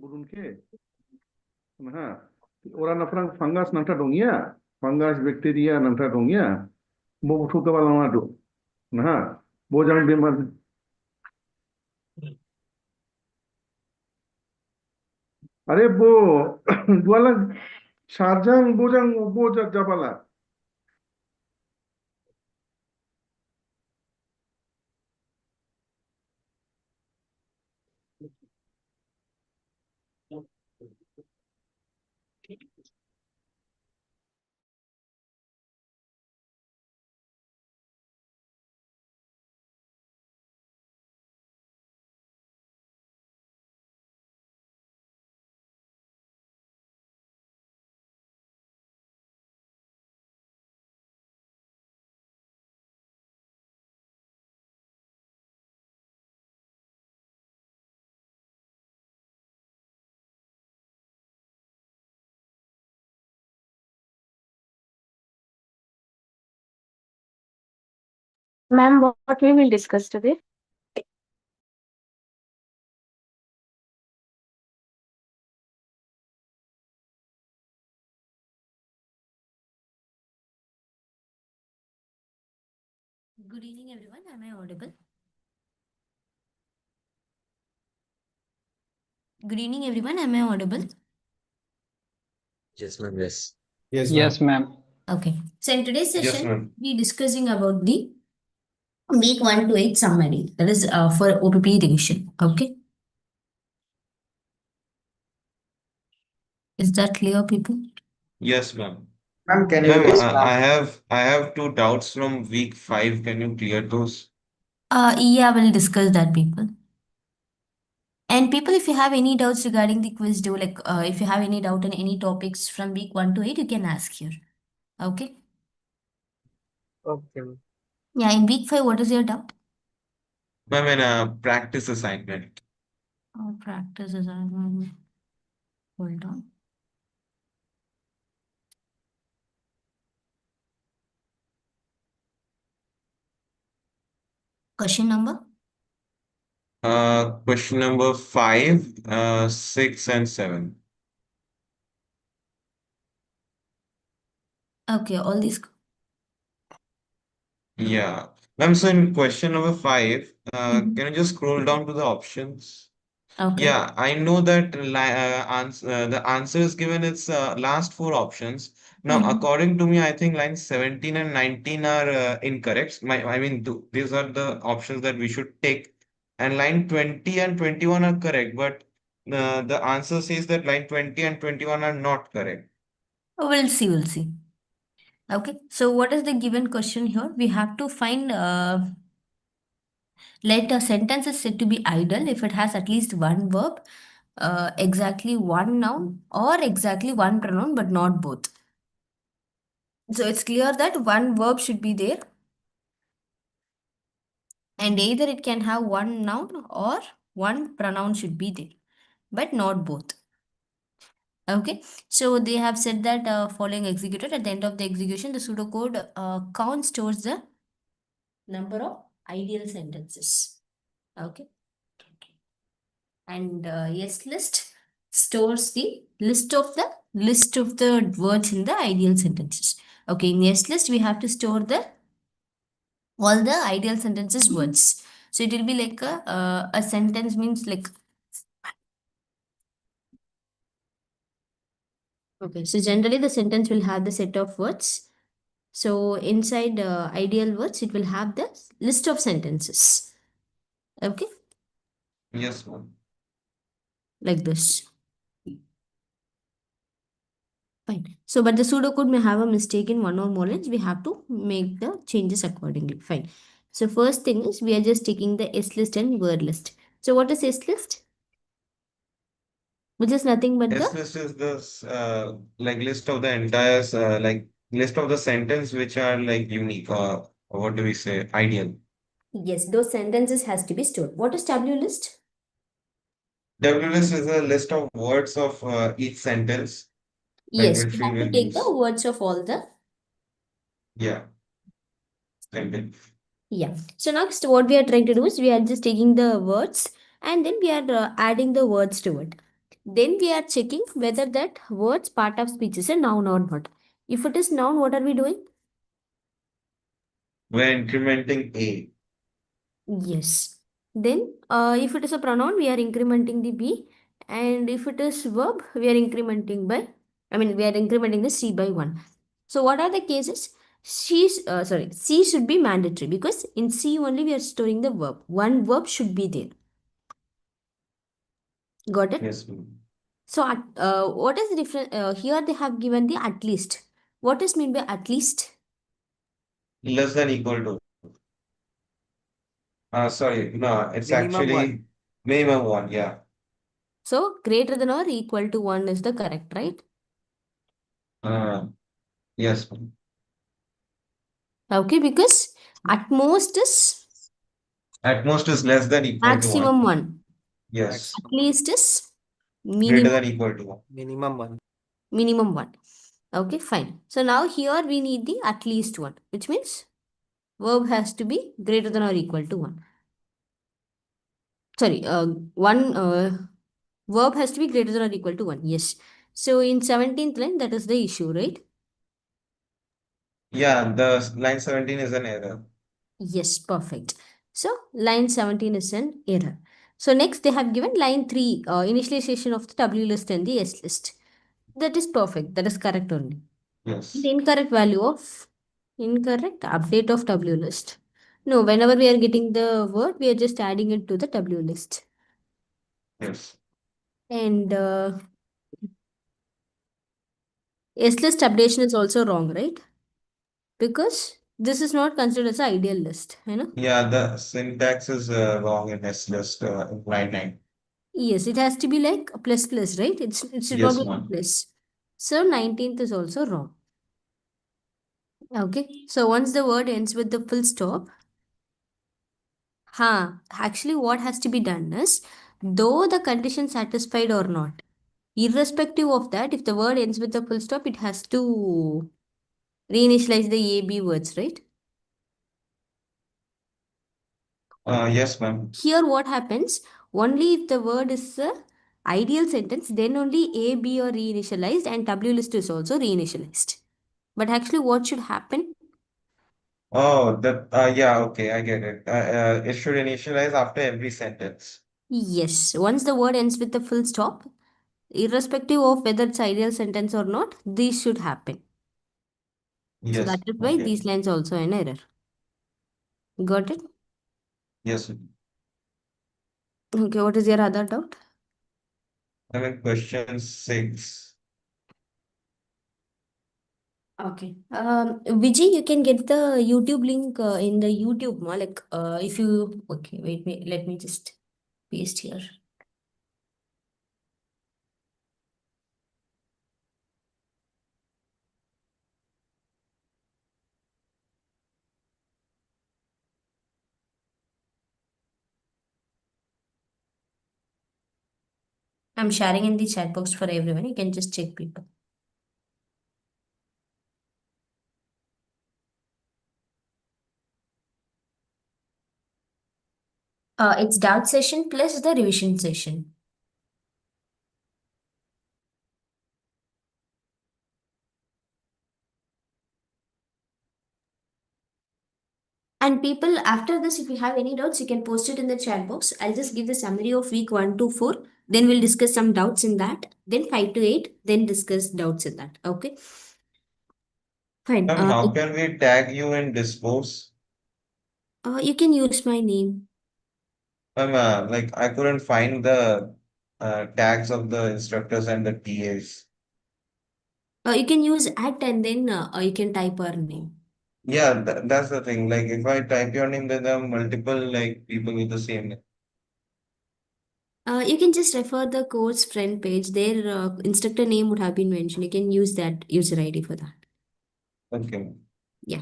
burun ke nah orang nafrang fungus nanta dongya fungus bacteria nanta dongya bo butuh ke balang adu nah bojang bemar are bo dualang sarjang bojang bojak jabala Ma'am, what we will discuss today? Good evening, everyone. Am I audible? Good evening, everyone. Am I audible? Yes, ma'am. Yes. Yes, ma'am. Okay. So in today's Yes, session, ma'am. we're discussing about the week 1 to 8 summary. That is for OPP revision. Okay. Is that clear, people? Yes, ma'am. Ma'am, can you Ma'am, please I have two doubts from week 5. Can you clear those? Yeah, we'll discuss that, people. And people, if you have any doubts regarding the quiz, do like if you have any doubt on any topics from week 1 to 8, you can ask here. Okay. Okay. Yeah, in week 5, what is your doubt? Ma'am, in a practice assignment. Oh, practice assignment. Hold on. Question number? Question number 5, 6, and 7. Okay, all these. Yeah. Ma'am, so in question number 5, Mhm. can you just scroll down to the options? Okay. Yeah, I know that the answers given its last four options. Now, Mhm. according to me, I think lines 17 and 19 are incorrect. I mean, these are the options that we should take. And line 20 and 21 are correct, but the answer says that line 20 and 21 are not correct. We'll see, we'll see. Okay, so what is the given question here? We have to find, let a sentence is said to be idle if it has at least one verb, exactly one noun, or exactly one pronoun, but not both. So it's clear that one verb should be there, and either it can have one noun or one pronoun should be there, but not both. Okay, so they have said that following executed, at the end of the execution, the pseudocode count stores the number of ideal sentences. Okay, and yes list stores the list of the words in the ideal sentences. Okay, in yes list we have to store the all the ideal sentences words. So it will be like a sentence means like, okay, so generally the sentence will have the set of words. So inside ideal words, it will have the list of sentences. Okay, Yes, ma'am. like this. Fine. So, but the pseudocode may have a mistake in one or more lines. We have to make the changes accordingly. Fine. So, first thing is we are just taking the S list and word list. So, what is S list? Which is nothing but S the, list is the like list of the entire like list of the sentence which are like unique or what do we say ideal. yes, those sentences has to be stored. What is W list? W list is a list of words of each sentence like Yes, which we we have to will take the use. words of all the. Yeah, sentence. Yeah. So next what we are trying to do is we are just taking the words and then we are adding the words to it. Then we are checking whether that words part of speech is a noun or not. If it is noun, what are we doing? We're incrementing A. Yes. Then if it is a pronoun, we are incrementing the B. And if it is verb, we are incrementing by, we are incrementing the C by 1. So what are the cases? C should be mandatory because in C only we are storing the verb. One verb should be there. Got it? Yes, ma'am. So what is the difference? Here they have given the at least. What is mean by at least? Less than equal to. Sorry, no, it's Minimum actually one. minimum one. Yeah. So greater than or equal to 1 is the correct, right? Uh, yes, ma'am. Okay, because at most is At most is less than equal to maximum 1. 1. Yes. At least is Greater minimum than equal to 1. Minimum one. minimum 1. Okay, fine. So now here we need the at least 1, which means verb has to be greater than or equal to 1. Sorry, one verb has to be greater than or equal to 1. Yes. So in 17th line, that is the issue, right? Yeah, the line 17 is an error. Yes, perfect. So line 17 is an error. So next they have given line 3, initialization of the W list and the S list. That is perfect. That is correct only. Yes. The incorrect value of incorrect update of W list. No, whenever we are getting the word, we are just adding it to the W list. Yes. And S list updation is also wrong, right? Because this is not considered as an ideal list, you know? Yeah, the syntax is wrong in S list in line 9. Yes, it has to be like a plus plus, right? It should not Yes, be ma'am. plus. So 19th is also wrong. Okay. So once the word ends with the full stop, actually what has to be done is, though the condition satisfied or not, irrespective of that, if the word ends with the full stop, it has to reinitialize the A, B words, right? Yes, ma'am. Here what happens, only if the word is a ideal sentence, then only A, B are reinitialized and W list is also reinitialized. But actually what should happen? Oh, that yeah, okay, I get it. It should initialize after every sentence. Yes, once the word ends with the full stop, irrespective of whether it's ideal sentence or not, these should happen. So that Yes, is why okay. these lines also an error. Got it? Yes. Okay, what is your other doubt? I mean, question 6. Okay. Vijay, you can get the YouTube link in the YouTube. Like, if you okay, wait, let me just paste here. I'm sharing in the chat box for everyone. You can just check people. It's doubt session plus the revision session. And people, after this, if you have any doubts, you can post it in the chat box. I'll just give the summary of week 1 to 4. Then we'll discuss some doubts in that. Then 5 to 8. Then discuss doubts in that. Okay. Fine. Ma'am, how can we tag you in Discourse? You can use my name. Ma'am, like I couldn't find the tags of the instructors and the TAs. You can use at and then you can type our name. Yeah, that's the thing. Like if I type your name, then there are multiple like people with the same name. You can just refer the course front page. Their instructor name would have been mentioned. You can use that user ID for that. Okay. Yeah.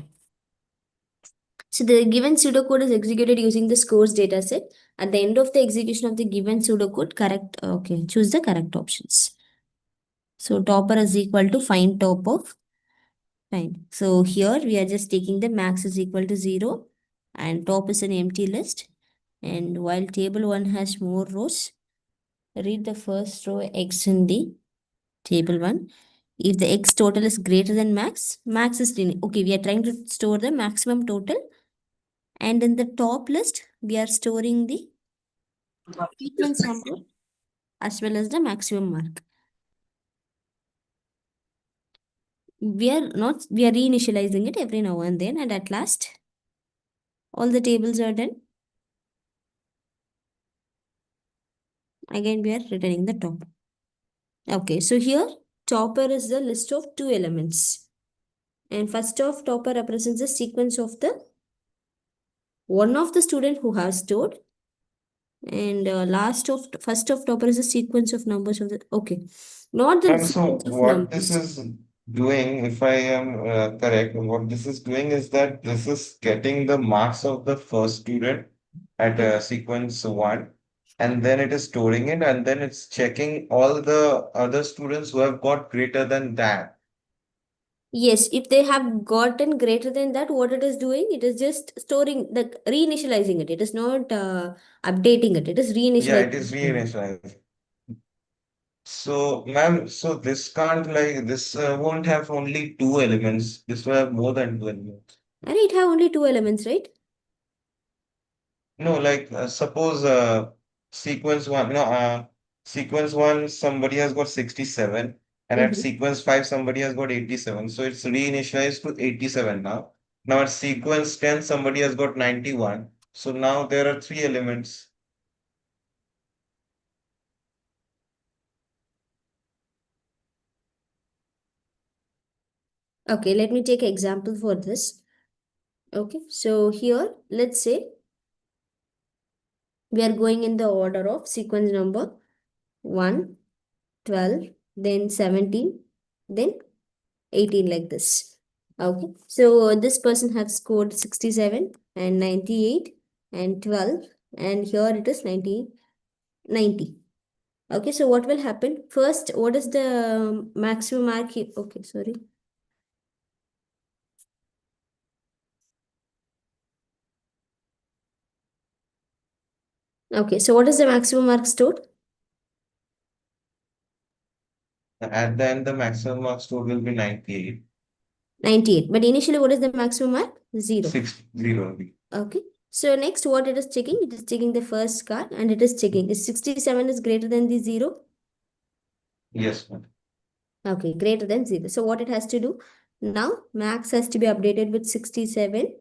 So the given pseudocode is executed using the scores dataset. At the end of the execution of the given pseudocode, choose the correct options. So topper is equal to find top of. Fine. So here we are just taking the max is equal to 0 and top is an empty list. And while table 1 has more rows, read the first row x in the table 1. If the x total is greater than max, max is okay. We are trying to store the maximum total. And in the top list, we are storing the sequence number as well as the maximum mark. We are reinitializing it every now and then, and at last, all the tables are done. Again, we are returning the top. Okay, so here, topper is the list of 2 elements. And first of topper represents the sequence of the one of the student who has stored. And first of topper is a sequence of numbers of the, okay. Not the And so sequence of what this numbers. is doing, if I am correct, what this is doing is that this is getting the marks of the first student at sequence 1, and then it is storing it, and then it's checking all the other students who have got greater than that. Yes, if they have gotten greater than that, what it is doing, it is just storing, reinitializing it. It is not updating it. It is Yeah, it is reinitializing. reinitialized. So, ma'am, so this can't like this won't have only 2 elements. This will have more than 2 elements. And it have only 2 elements, right? No, like suppose sequence 1, no, sequence 1 somebody has got 67, and at Mm-hmm. sequence 5 somebody has got 87. So it's reinitialized to 87 now. Now at sequence 10 somebody has got 91. So now there are 3 elements. Okay, let me take example for this. Okay, so here, let's say we are going in the order of sequence number 1, 12, then 17, then 18 like this. Okay, so this person has scored 67 and 98 and 12, and here it is 90. Okay, so what will happen? First, what is the maximum mark here? Okay, sorry. Okay, so what is the maximum mark stored? At the end, the maximum marks stored will be 98. 98. But initially, what is the maximum mark? 0. 0. Okay. So next, what it is checking? It is checking the first card and it is checking. Is 67 is greater than the 0? Yes, ma'am. Okay, greater than 0. So what it has to do? Now, max has to be updated with 67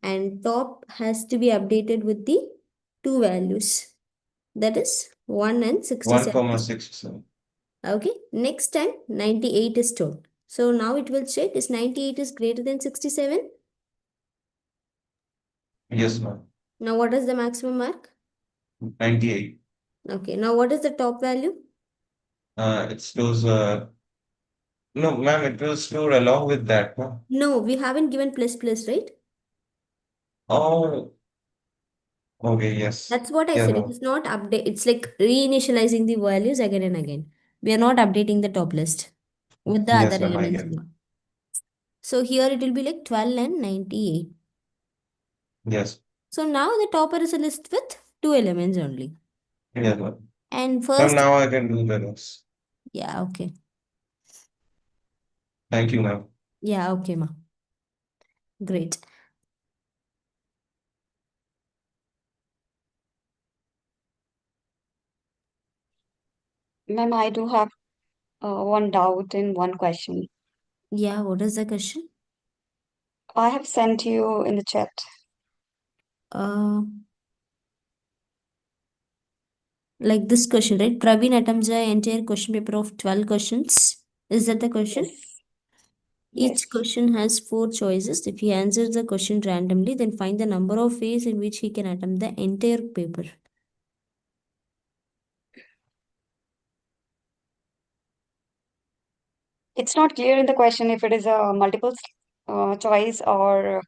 and top has to be updated with the 2 values. That is 1 and 67. 1,67. Okay, next time 98 is stored. So now it will check is 98 is greater than 67. Yes, ma'am. Now what is the maximum mark? 98. Okay, now what is the top value? It stores, no, ma'am, it will store along with that, no? No, we haven't given plus plus, right? Oh, okay, yes. That's what I Yeah, said. It ma'am. is not update. It's like reinitializing the values again and again. We are not updating the top list with the other Yes, ma'am, I elements. get it. So here it will be like 12 and 98. Yes. So now the topper is a list with two elements only. Yes, ma'am. And Ma'am, first, now I can do the rest. yeah, okay. Thank you, ma'am. Yeah, okay, ma. Great. Ma'am, I do have one doubt in one question. Yeah, what is the question? I have sent you in the chat. Uh, like this question, right? Praveen attempts the entire question paper of 12 questions. Is that the question? Yes. Each Yes. question has 4 choices. If he answers the question randomly, then find the number of ways in which he can attempt the entire paper. It's not clear in the question if it is a multiple choice or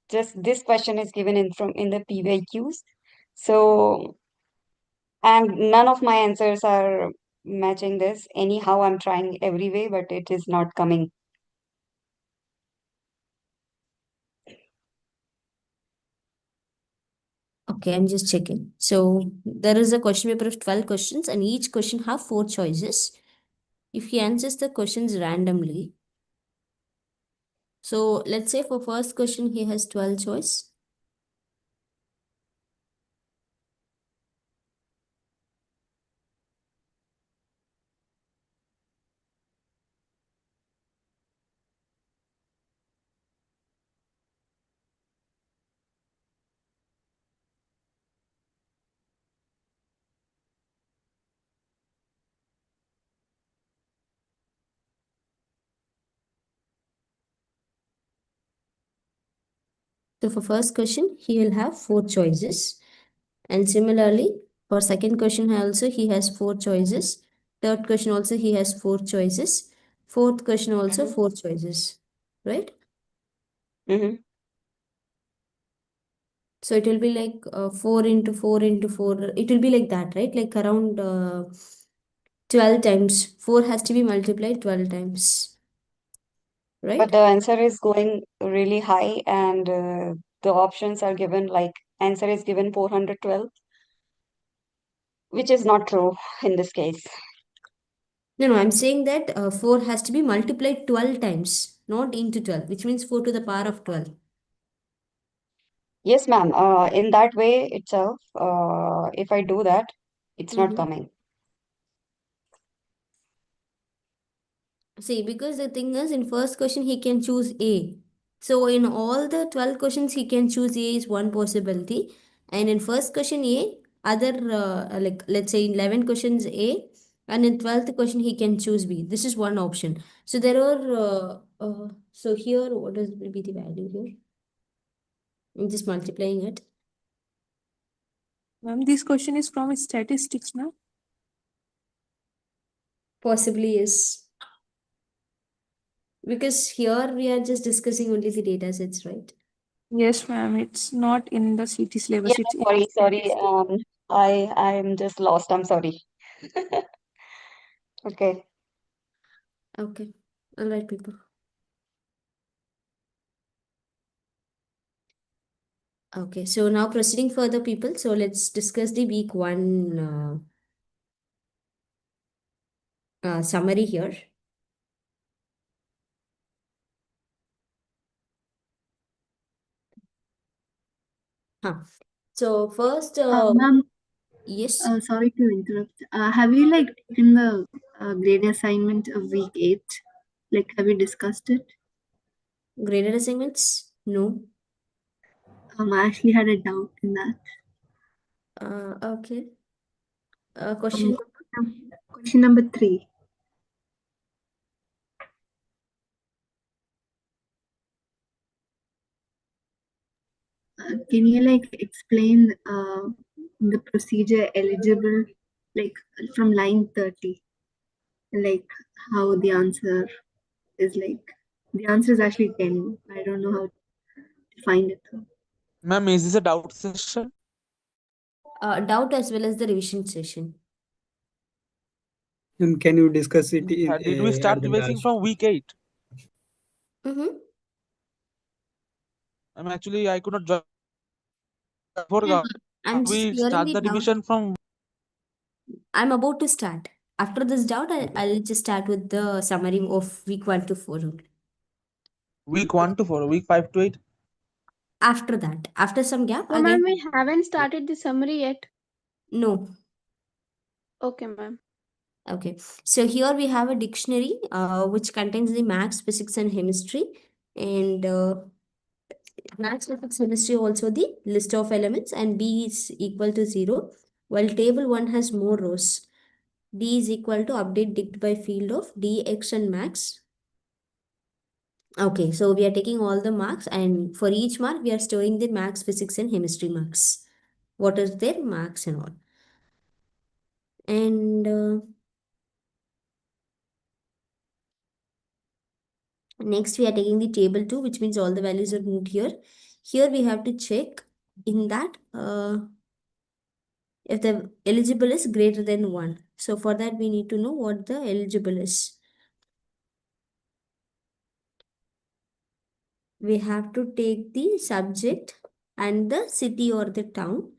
just this question is given in the PYQs. So, and none of my answers are matching this. Anyhow, I'm trying every way, but it is not coming. Okay, I'm just checking. So there is a question paper of 12 questions and each question have 4 choices. If he answers the questions randomly, so let's say for first question he has 12 choice. So for first question, he will have 4 choices. And similarly, for second question also he has 4 choices. Third question also he has 4 choices. Fourth question also Mhm. 4 choices. Right? Mhm. So it will be like 4 into 4 into 4. It will be like that, right? Like around 12 times. 4 has to be multiplied 12 times. But Right? the answer is going really high, and the options are given like answer is given 412, which is not true in this case. No, I'm saying that 4 has to be multiplied 12 times, not into 12, which means 4 to the power of 12. Yes, ma'am. In that way itself, if I do that, it's not Mhm. coming. See, because the thing is, in first question, he can choose A. So, in all the 12 questions, he can choose A is one possibility. And in first question A, other, like, let's say in 11 questions A, and in 12th question, he can choose B. This is one option. So, there are, so here, what is will be the value here? I'm just multiplying it. Ma'am, this question is from statistics, na? Possibly is. Because here we are just discussing only the data sets, right? Yes, ma'am. It's not in the CT Yeah, syllabus. It's in sorry, sorry. statistics. I'm just lost. I'm sorry. Okay. Okay. All right, people. Okay, so now proceeding further, people. So let's discuss the week 1 summary here. Huh. So first, Ma'am, yes, sorry to interrupt. Have you like taken the grade assignment of week 8? Like, have you discussed it? graded assignments? No. I actually had a doubt in that. Okay. Question. Question number 3. can you like explain the procedure eligible, like from line 30, like how the answer is like, the answer is actually 10. I don't know how to find it. Ma'am, is this a doubt session? Doubt as well as the revision session. And can you discuss it Did we start at the revising last? from week 8? Mm-hmm. Actually, I could not join. Yeah, I'm just We clearing start the the doubt. revision from I'm about to start. After this doubt, I'll just start with the summary of week 1 to 4 only. week 1 to 4, week 5 to 8. After that, after some gap, No, again. ma'am, we haven't started the summary yet. No. Okay, ma'am. Okay. So here we have a dictionary which contains the maths, physics, and chemistry. And maths, physics, chemistry also the list of elements, and B is equal to 0. While table 1 has more rows. D is equal to update dict by field of D, X, and max. Okay, so we are taking all the marks, and for each mark, we are storing the maths, physics, and chemistry marks. What is their marks and all. And next, we are taking the table 2, which means all the values are moved here. Here, we have to check in that if the eligible is greater than 1. So, for that, we need to know what the eligible is. We have to take the subject and the city or the town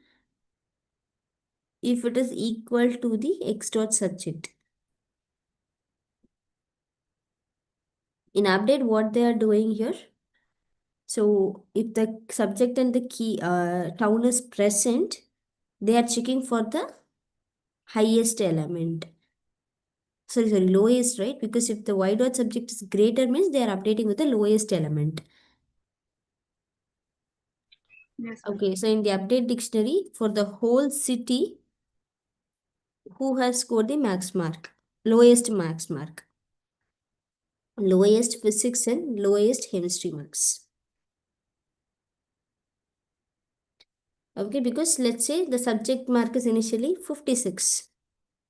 if it is equal to the X dot subject. In update, what they are doing here. So if the subject and the key town is present, they are checking for the highest element. Sorry, lowest, right? Because if the Y dot subject is greater, means they are updating with the lowest element. Yes. Okay, so in the update dictionary, for the whole city, who has scored the max mark? Lowest max mark. Lowest physics and lowest chemistry marks. Okay, because let's say the subject mark is initially 56.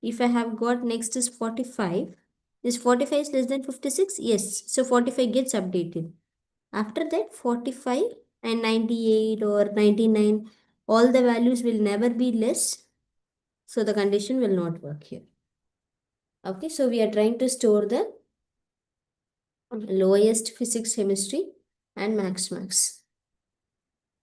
If I have got next is 45, is 45 is less than 56? Yes, so 45 gets updated. After that, 45 and 98 or 99, all the values will never be less. So the condition will not work here. Okay, so we are trying to store the lowest physics, chemistry, and max.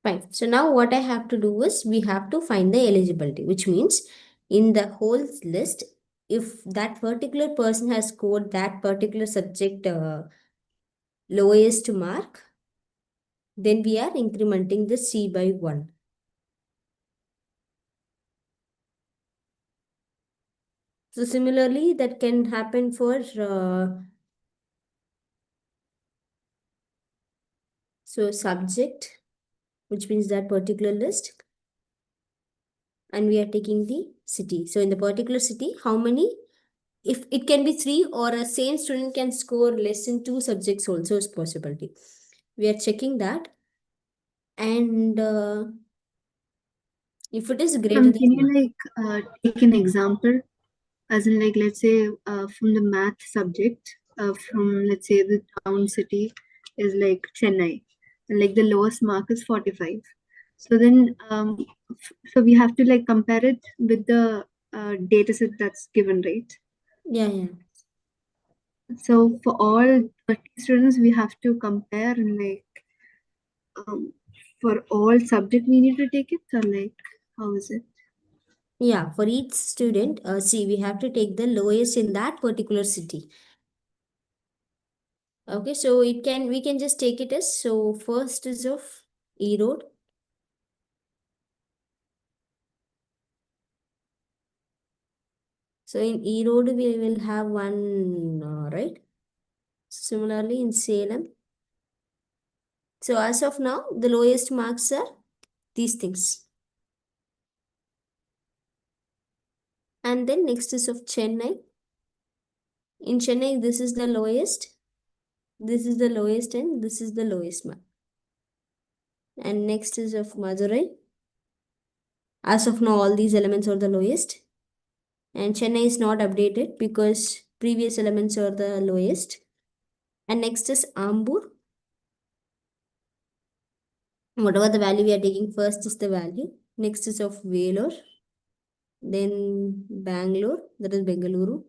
Fine. So now what I have to do is we have to find the eligibility, which means in the whole list, if that particular person has scored that particular subject lowest mark, then we are incrementing the C by 1. So similarly, that can happen for so subject, which means that particular list, and we are taking the city. So in the particular city, how many? If it can be 3 or a same student can score less than 2 subjects also is possibility. We are checking that, and if it is greater Can you 1. like take an example, as in like let's say from the math subject, from let's say the town city is like Chennai, and like the lowest mark is 45. So then so we have to like compare it with the data set that's given, right? Yeah. So for all 30 students, we have to compare, and like for all subject we need to take it, or like how is it? Yeah, for each student, see, we have to take the lowest in that particular city. Okay, so we can just take it as, so first is of Erode. So in Erode, we will have one, right? Similarly in Salem. So as of now, the lowest marks are these things. And then next is of Chennai. In Chennai, this is the lowest. This is the lowest and this is the lowest mark. and next is of Madurai. As of now, all these elements are the lowest. And Chennai is not updated because previous elements are the lowest. And next is Ambur. Whatever the value we are taking first is the value. Next is of Vellore. Then Bangalore, that is Bengaluru.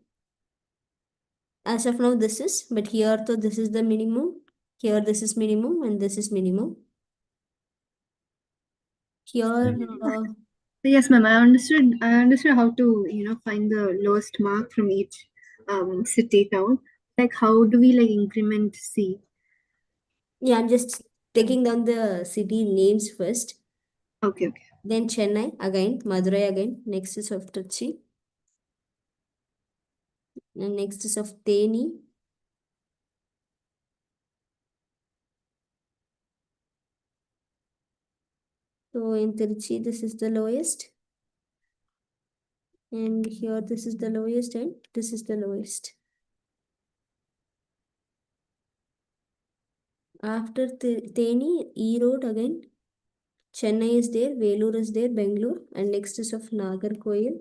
As of now, this is, but here, so this is the minimum. Here, this is minimum, and this is minimum. Here, Yes, ma'am. I understood. I understood how to, find the lowest mark from each city town. Like, how do we increment C? yeah, I'm just taking down the city names first. Okay. Then Chennai again, Madurai again. Next is of Trichy. And next is of Theni. So in Trichy, this is the lowest. And here, this is the lowest, and this is the lowest. After Theni, E Road again. Chennai is there, Vellore is there, Bangalore, and next is of Nagarkoil.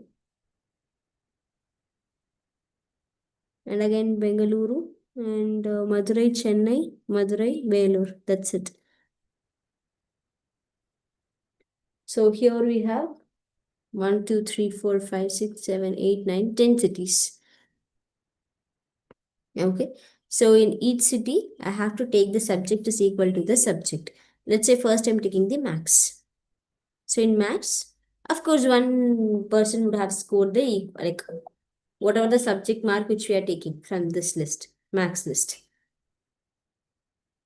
And again Bengaluru, and Madurai, Chennai, Madurai, Vellore. That's it. So here we have 1, 2, 3, 4, 5, 6, 7, 8, 9, 10 cities. Okay. So in each city, I have to take the subject is equal to the subject. Let's say first I'm taking the max. So in max, of course, one person would have scored the whatever the subject mark which we are taking from this list, max list.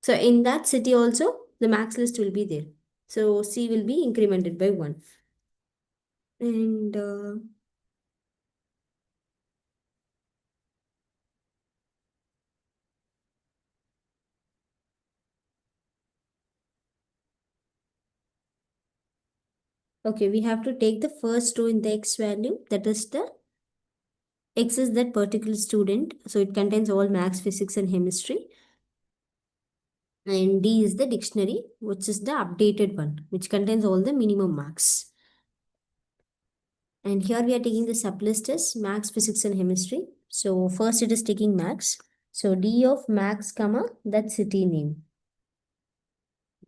So in that city also, the max list will be there. So C will be incremented by 1. And okay, we have to take the first row in the X value. That is the X is that particular student. So it contains all maths, physics, and chemistry. And D is the dictionary, which is the updated one, which contains all the minimum marks. And here we are taking the sublist as maths, physics, and chemistry. So first it is taking maths. So D of maths, comma, that city name.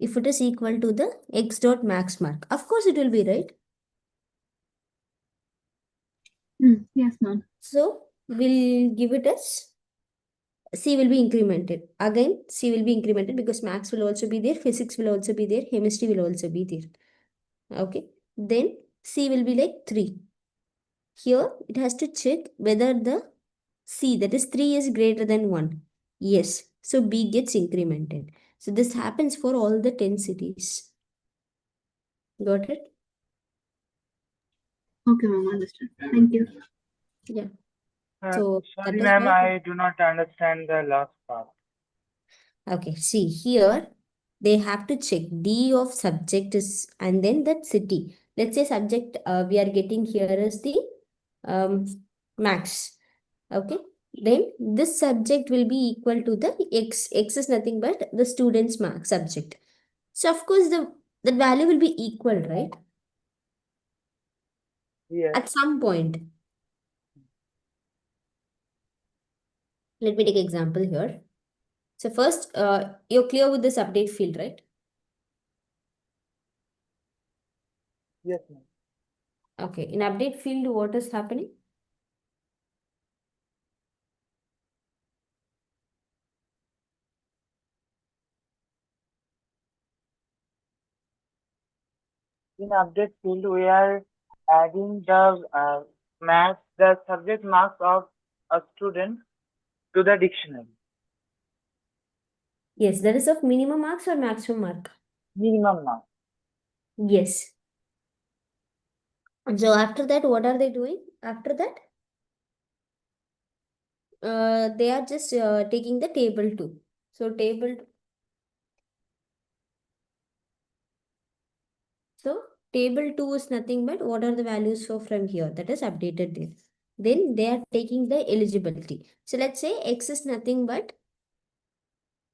If it is equal to the X dot max mark, of course it will be, right? Yes, ma'am. So we'll give it as C will be incremented. Again, C will be incremented because maths will also be there, physics will also be there, chemistry will also be there. Okay. Then C will be like 3. Here it has to check whether the C, that is 3, is greater than 1. Yes. So B gets incremented. So this happens for all the 10 cities. Got it? Okay, ma'am. Understood. Thank you. Yeah. So Sorry, that is ma'am, why. I do not understand the last part. Okay, see here, they have to check D of subject is, and then that city. Let's say subject we are getting here is the max. Okay, then this subject will be equal to the X. X is nothing but the student's mark subject. So of course the value will be equal, right? Yes. At some point. Let me take example here. So first, you're clear with this update field, right? Yes, ma'am. Okay, in update field, what is happening? In update field, we are adding the the subject marks of a student to the dictionary. Yes, that is of minimum marks or maximum mark? Minimum mark. Yes. So after that, what are they doing? After that, they are just taking the table 2. So table 2 is nothing but what are the values for from here, that is updated there. Then they are taking the eligibility. So let's say X is nothing but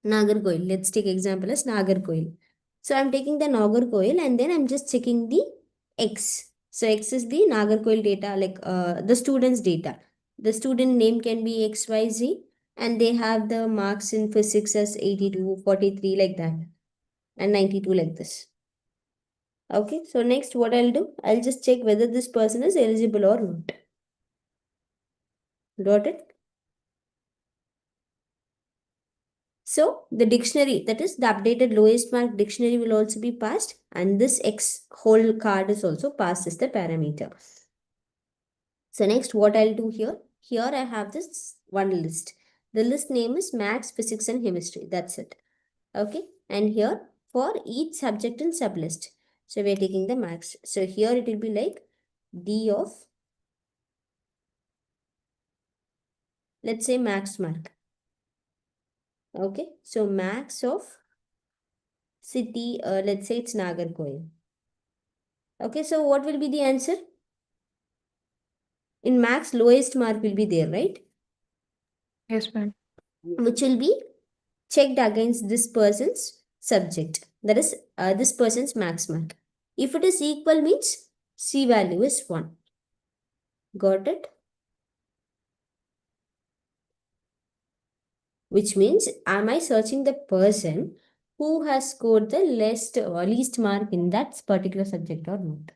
Nagarkoil. Let's take example as Nagarkoil. So I'm taking the Nagarkoil and then I'm just checking the X. So X is the Nagarkoil data, like the student's data. The student name can be XYZ and they have the marks in physics as 82, 43 like that and 92 like this. Okay, so next what I'll do, I'll just check whether this person is eligible or not. Got it? So the dictionary, that is the updated lowest mark dictionary will also be passed and this X whole card is also passed as the parameter. So next what I'll do here, here I have this one list. The list name is Maths, Physics and Chemistry. That's it. Okay. And here for each subject and sublist. So we are taking the max. So here it will be like D of, let's say max mark. Okay. So max of city, let's say it's Nagarkoil. Okay. So what will be the answer? In max, lowest mark will be there, right? Yes, ma'am. Which will be checked against this person's subject. That is this person's max mark. If it is equal means C value is 1. Got it? Which means, am I searching the person who has scored the least mark in that particular subject or not?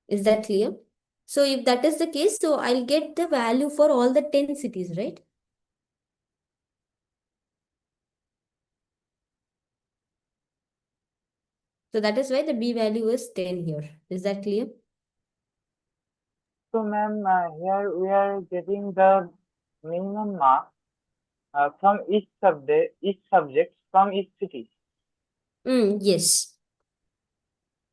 Is that clear? So if that is the case, so I'll get the value for all the 10 cities, right? So that is why the B value is 10 here. Is that clear? So, ma'am, here we are getting the minimum mark from each subject from each city. Yes.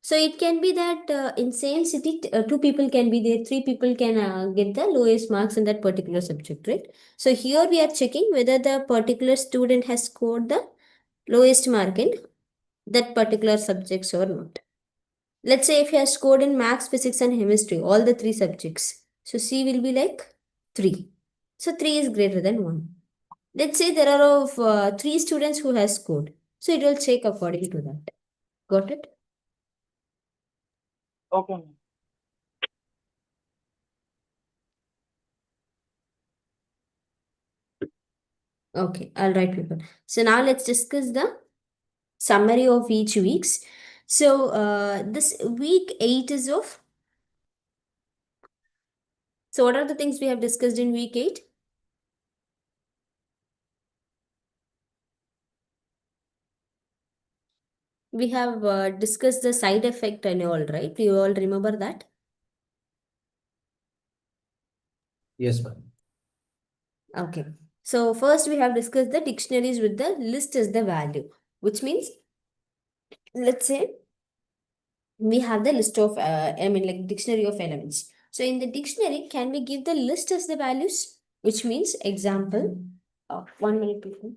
So it can be that in same city, 2 people can be there, 3 people can get the lowest marks in that particular subject, right? So here we are checking whether the particular student has scored the lowest mark in that particular subjects or not. Let's say if he has scored in maths, physics and chemistry, all the 3 subjects. So C will be like 3. So 3 is greater than 1. Let's say there are of 3 students who has scored. So it will check according to that. Got it? Okay, ma'am. Okay, all right, people. So now let's discuss the summary of each weeks. So this week 8 is of. So what are the things we have discussed in week 8? We have discussed the side effect and all, right? You all remember that? Yes, ma'am. Okay. So first we have discussed the dictionaries with the list as the value, which means, let's say we have the list of, like dictionary of elements. So in the dictionary, can we give the list as the values? Which means, example, 1 minute, people.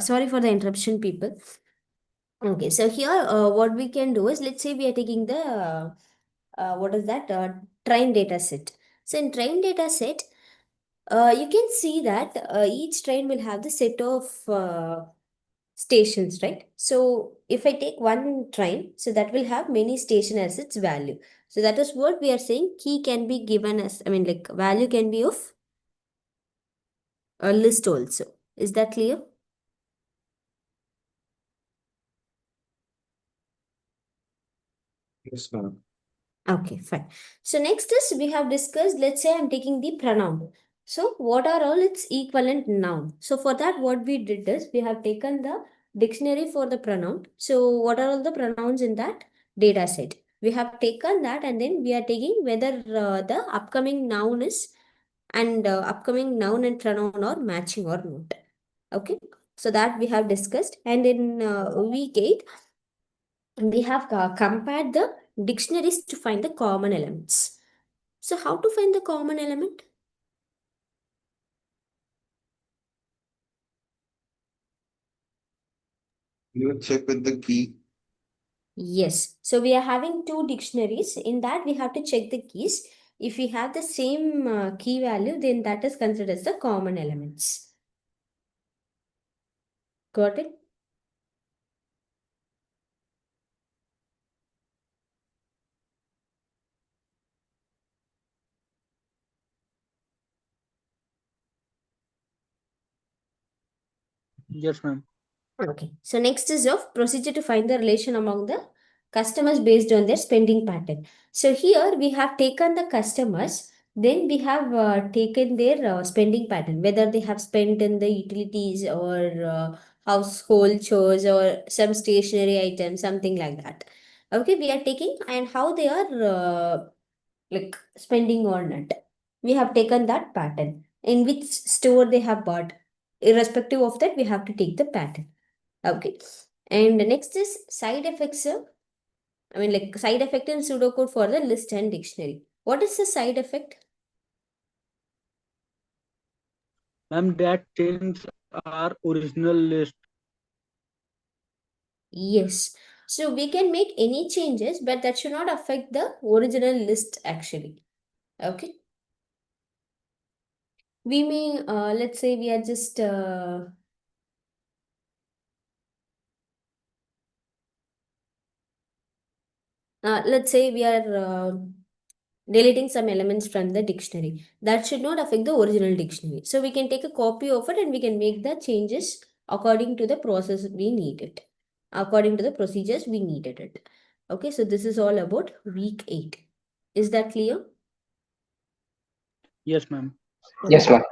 Sorry for the interruption, people. Okay, so here what we can do is, let's say we are taking the, what is that, train data set. So in train data set, you can see that each train will have the set of stations, right? So if I take one train, so that will have many station as its value. So that is what we are saying, key can be given as, like value can be of a list also. Is that clear? Yes, ma'am. Okay, fine. So next is we have discussed, let's say I'm taking the pronoun. So what are all its equivalent noun? So for that, what we did is we have taken the dictionary for the pronoun. So what are all the pronouns in that data set? We have taken that and then we are taking whether the upcoming noun is and upcoming noun and pronoun are matching or not. Okay, so that we have discussed. And in week 8, we have compared the dictionaries to find the common elements. So how to find the common element? You check with the key. Yes. So we are having two dictionaries. In that, we have to check the keys. If we have the same key value, then that is considered as the common elements. Got it? Yes, ma'am. Okay. So next is of procedure to find the relation among the customers based on their spending pattern. So here we have taken the customers, then we have taken their spending pattern, whether they have spent in the utilities or household chores or some stationery items, something like that. Okay, we are taking and how they are like spending on it. We have taken that pattern. In which store they have bought. Irrespective of that, we have to take the pattern. Okay. And next is side effects. Like side effect in pseudocode for the list and dictionary. What is the side effect? Ma'am, that change our original list. Yes. So we can make any changes, but that should not affect the original list actually. Okay. We may, let's say we are just, let's say we are deleting some elements from the dictionary. That should not affect the original dictionary. So we can take a copy of it and we can make the changes according to the process we need it. According to the procedures we needed it. Okay, so this is all about week 8. Is that clear? Yes, ma'am. Yes, ma'am.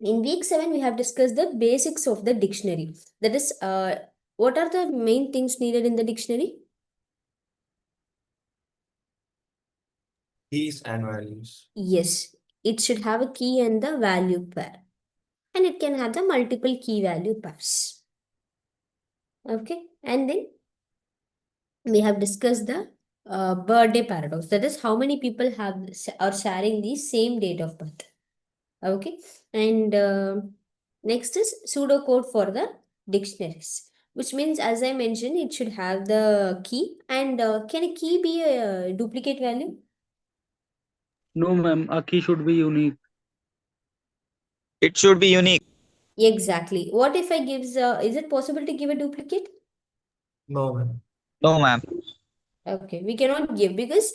In week 7, we have discussed the basics of the dictionary. That is, what are the main things needed in the dictionary? Keys and values. Yes, it should have a key and the value pair. And it can have the multiple key value pairs. Okay, and then we have discussed the birthday paradox. That is, how many people are sharing the same date of birth. Okay, and next is pseudocode for the dictionaries, which means, as I mentioned, it should have the key. And can a key be a duplicate value? No, ma'am. A key should be unique. It should be unique. Exactly. What if I gives? Is it possible to give a duplicate? No, ma'am. No, ma'am. Okay, we cannot give because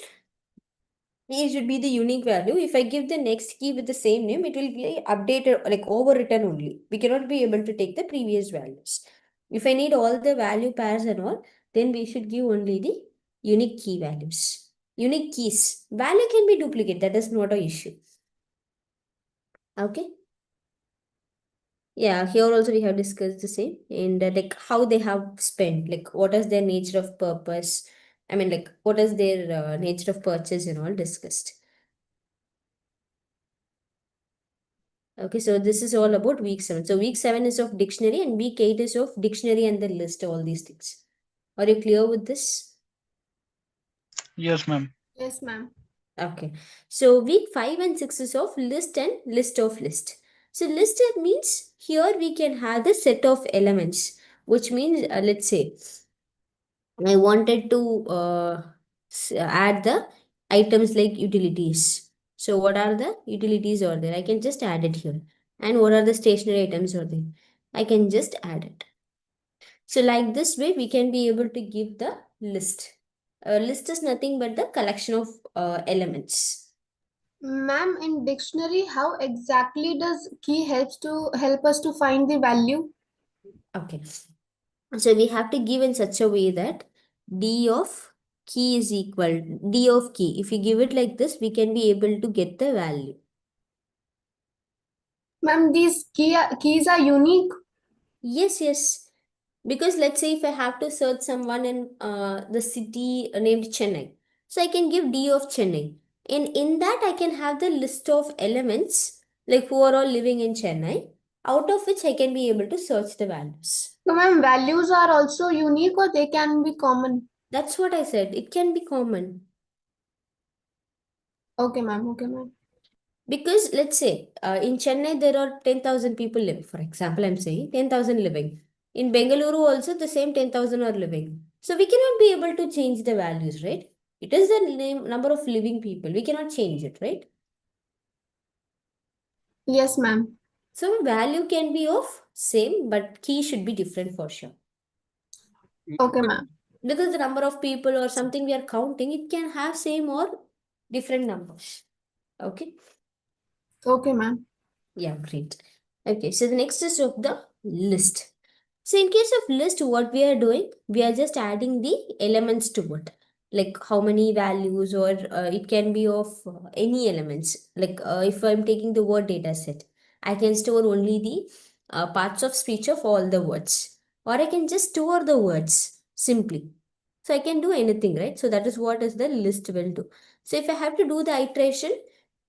key should be the unique value. If I give the next key with the same name, it will be updated, like overwritten only. We cannot be able to take the previous values. If I need all the value pairs and all, then we should give only the unique key values. Unique keys. Value can be duplicate. That is not an issue. Okay. Yeah, here also we have discussed the same. And like how they have spent, like what is their nature of purpose. Like what is their nature of purchase and all discussed. Okay, so this is all about week 7. So week 7 is of dictionary and week 8 is of dictionary and the list, all these things. Are you clear with this? Yes, ma'am. Yes, ma'am. Okay. So week 5 and 6 is of list and list of list. So list means here we can have the set of elements, which means let's say I wanted to add the items like utilities. So what are the utilities are there? I can just add it here. And what are the stationary items are there? I can just add it. So like this way, we can be able to give the list. List is nothing but the collection of elements. Ma'am, in dictionary, how exactly does key help us to find the value? Okay. So we have to give in such a way that D of key is equal D of key. If you give it like this, we can be able to get the value. Ma'am, these keys are unique. Yes, yes. Because let's say if I have to search someone in the city named Chennai, so I can give D of Chennai. And in that, I can have the list of elements like who are all living in Chennai, out of which I can be able to search the values. So, ma'am, values are also unique or they can be common? That's what I said. It can be common. Okay, ma'am. Okay, ma'am. Because let's say in Chennai, there are 10,000 people live. For example, I'm saying 10,000 living. In Bengaluru also, the same 10,000 are living. So we cannot be able to change the values, right? It is the number of living people. We cannot change it, right? Yes, ma'am. So value can be of same, but key should be different for sure. Okay, ma'am. Because the number of people or something we are counting, it can have same or different numbers. Okay. Okay, ma'am. Yeah, great. Okay, so the next is of the list. So in case of list, what we are doing, we are just adding the elements to it. Like how many values, or it can be of any elements. Like if I'm taking the word data set, I can store only the parts of speech of all the words. Or I can just store the words simply. So I can do anything, right? So that is what is the list will do. So if I have to do the iteration,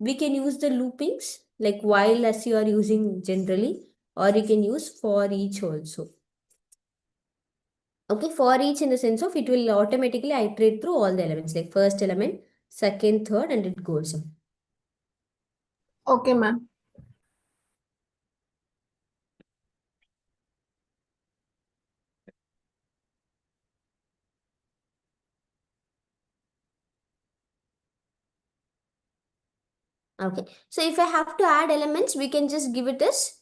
we can use the loopings like while as you are using generally, or you can use for each also. Okay, for each in the sense of it will automatically iterate through all the elements like first element, second, third, and it goes on. Okay, ma'am. Okay, so if I have to add elements, we can just give it as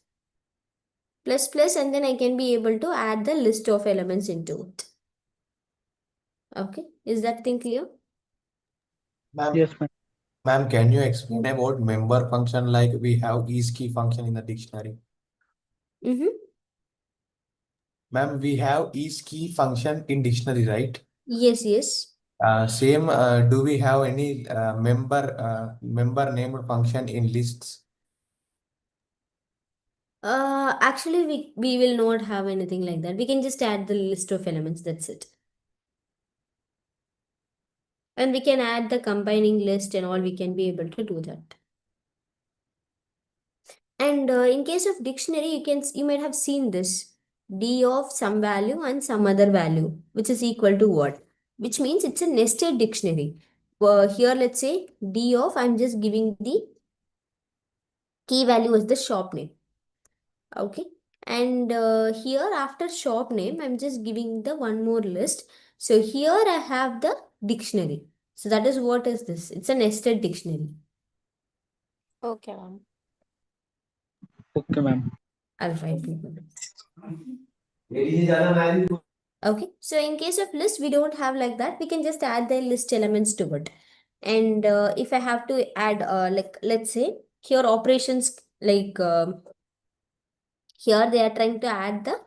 plus plus, and then I can be able to add the list of elements into it. Okay, is that thing clear? Ma'am, Yes, ma'am. ma'am, can you explain about member function like we have is key function in the dictionary? Mm-hmm. Ma'am, we have is key function in dictionary, right? Yes, yes. Same, do we have any member named function in lists? Actually, we will not have anything like that. We can just add the list of elements. That's it. And we can add the combining list and all. We can be able to do that. And in case of dictionary, you might have seen this d of some value and some other value, which is equal to what? Which means it's a nested dictionary. Here, let's say d of I'm just giving the key value as the shop name. Okay. And here after shop name, I'm just giving the one more list. So here I have the dictionary. So that is what is this? It's a nested dictionary. Okay, ma'am. Okay, ma'am. I'll write people. Okay. So in case of list, we don't have like that. We can just add the list elements to it. And if I have to add, like, let's say here operations, like here they are trying to add the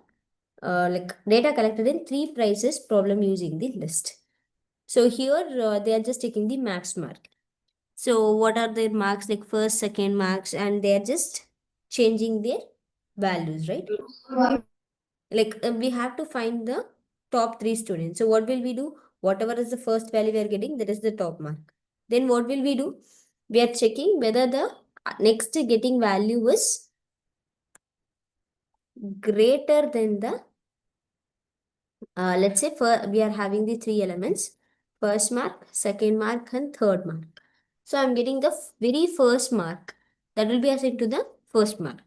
like data collected in 3 prices problem using the list. So here they are just taking the max mark. So what are their marks, like first, second marks, and they are just changing their values, right? Like we have to find the top 3 students. So what will we do? Whatever is the first value we are getting, that is the top mark. Then what will we do? We are checking whether the next getting value is greater than the let's say we are having the 3 elements, first mark, second mark, and third mark. So I'm getting the very first mark that will be assigned to the first mark.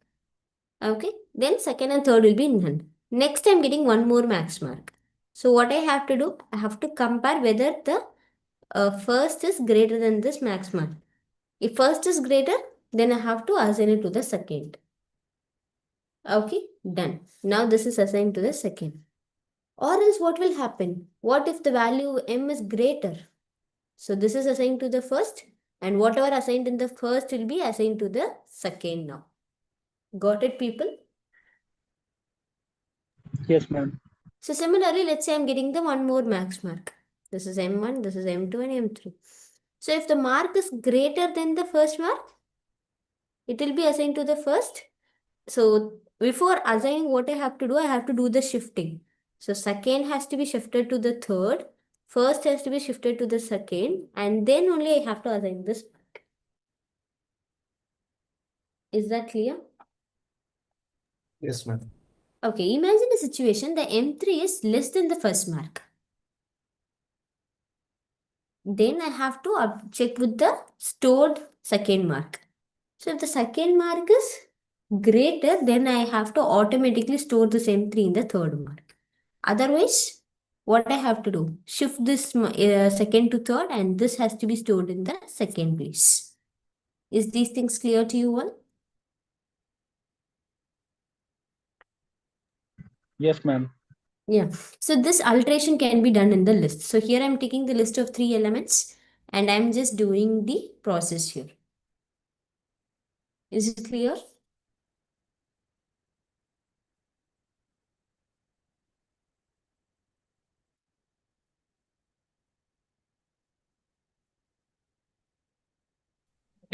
Okay, then second and third will be none. Next I'm getting one more max mark. So what I have to do, I have to compare whether the first is greater than this max mark. If first is greater, then I have to assign it to the second. Okay, done. Now this is assigned to the second. Or else what will happen? What if the value m is greater? So this is assigned to the first, and whatever assigned in the first will be assigned to the second now. Got it, people? Yes, ma'am. So similarly, let's say I'm getting the one more max mark. This is M1, this is M2 and M3. So if the mark is greater than the first mark, it will be assigned to the first. So before assigning what I have to do the shifting. So second has to be shifted to the third. First has to be shifted to the second, and then only I have to assign this mark. Is that clear? Yes, ma'am. Okay, imagine a situation the M3 is less than the first mark. Then I have to check with the stored second mark. So if the second mark is greater, then I have to automatically store this M3 in the third mark. Otherwise, what I have to do? Shift this second to third, and this has to be stored in the second place. Is these things clear to you all? Yes, ma'am. Yeah. So this alteration can be done in the list. So here I'm taking the list of 3 elements and I'm just doing the process here. Is it clear?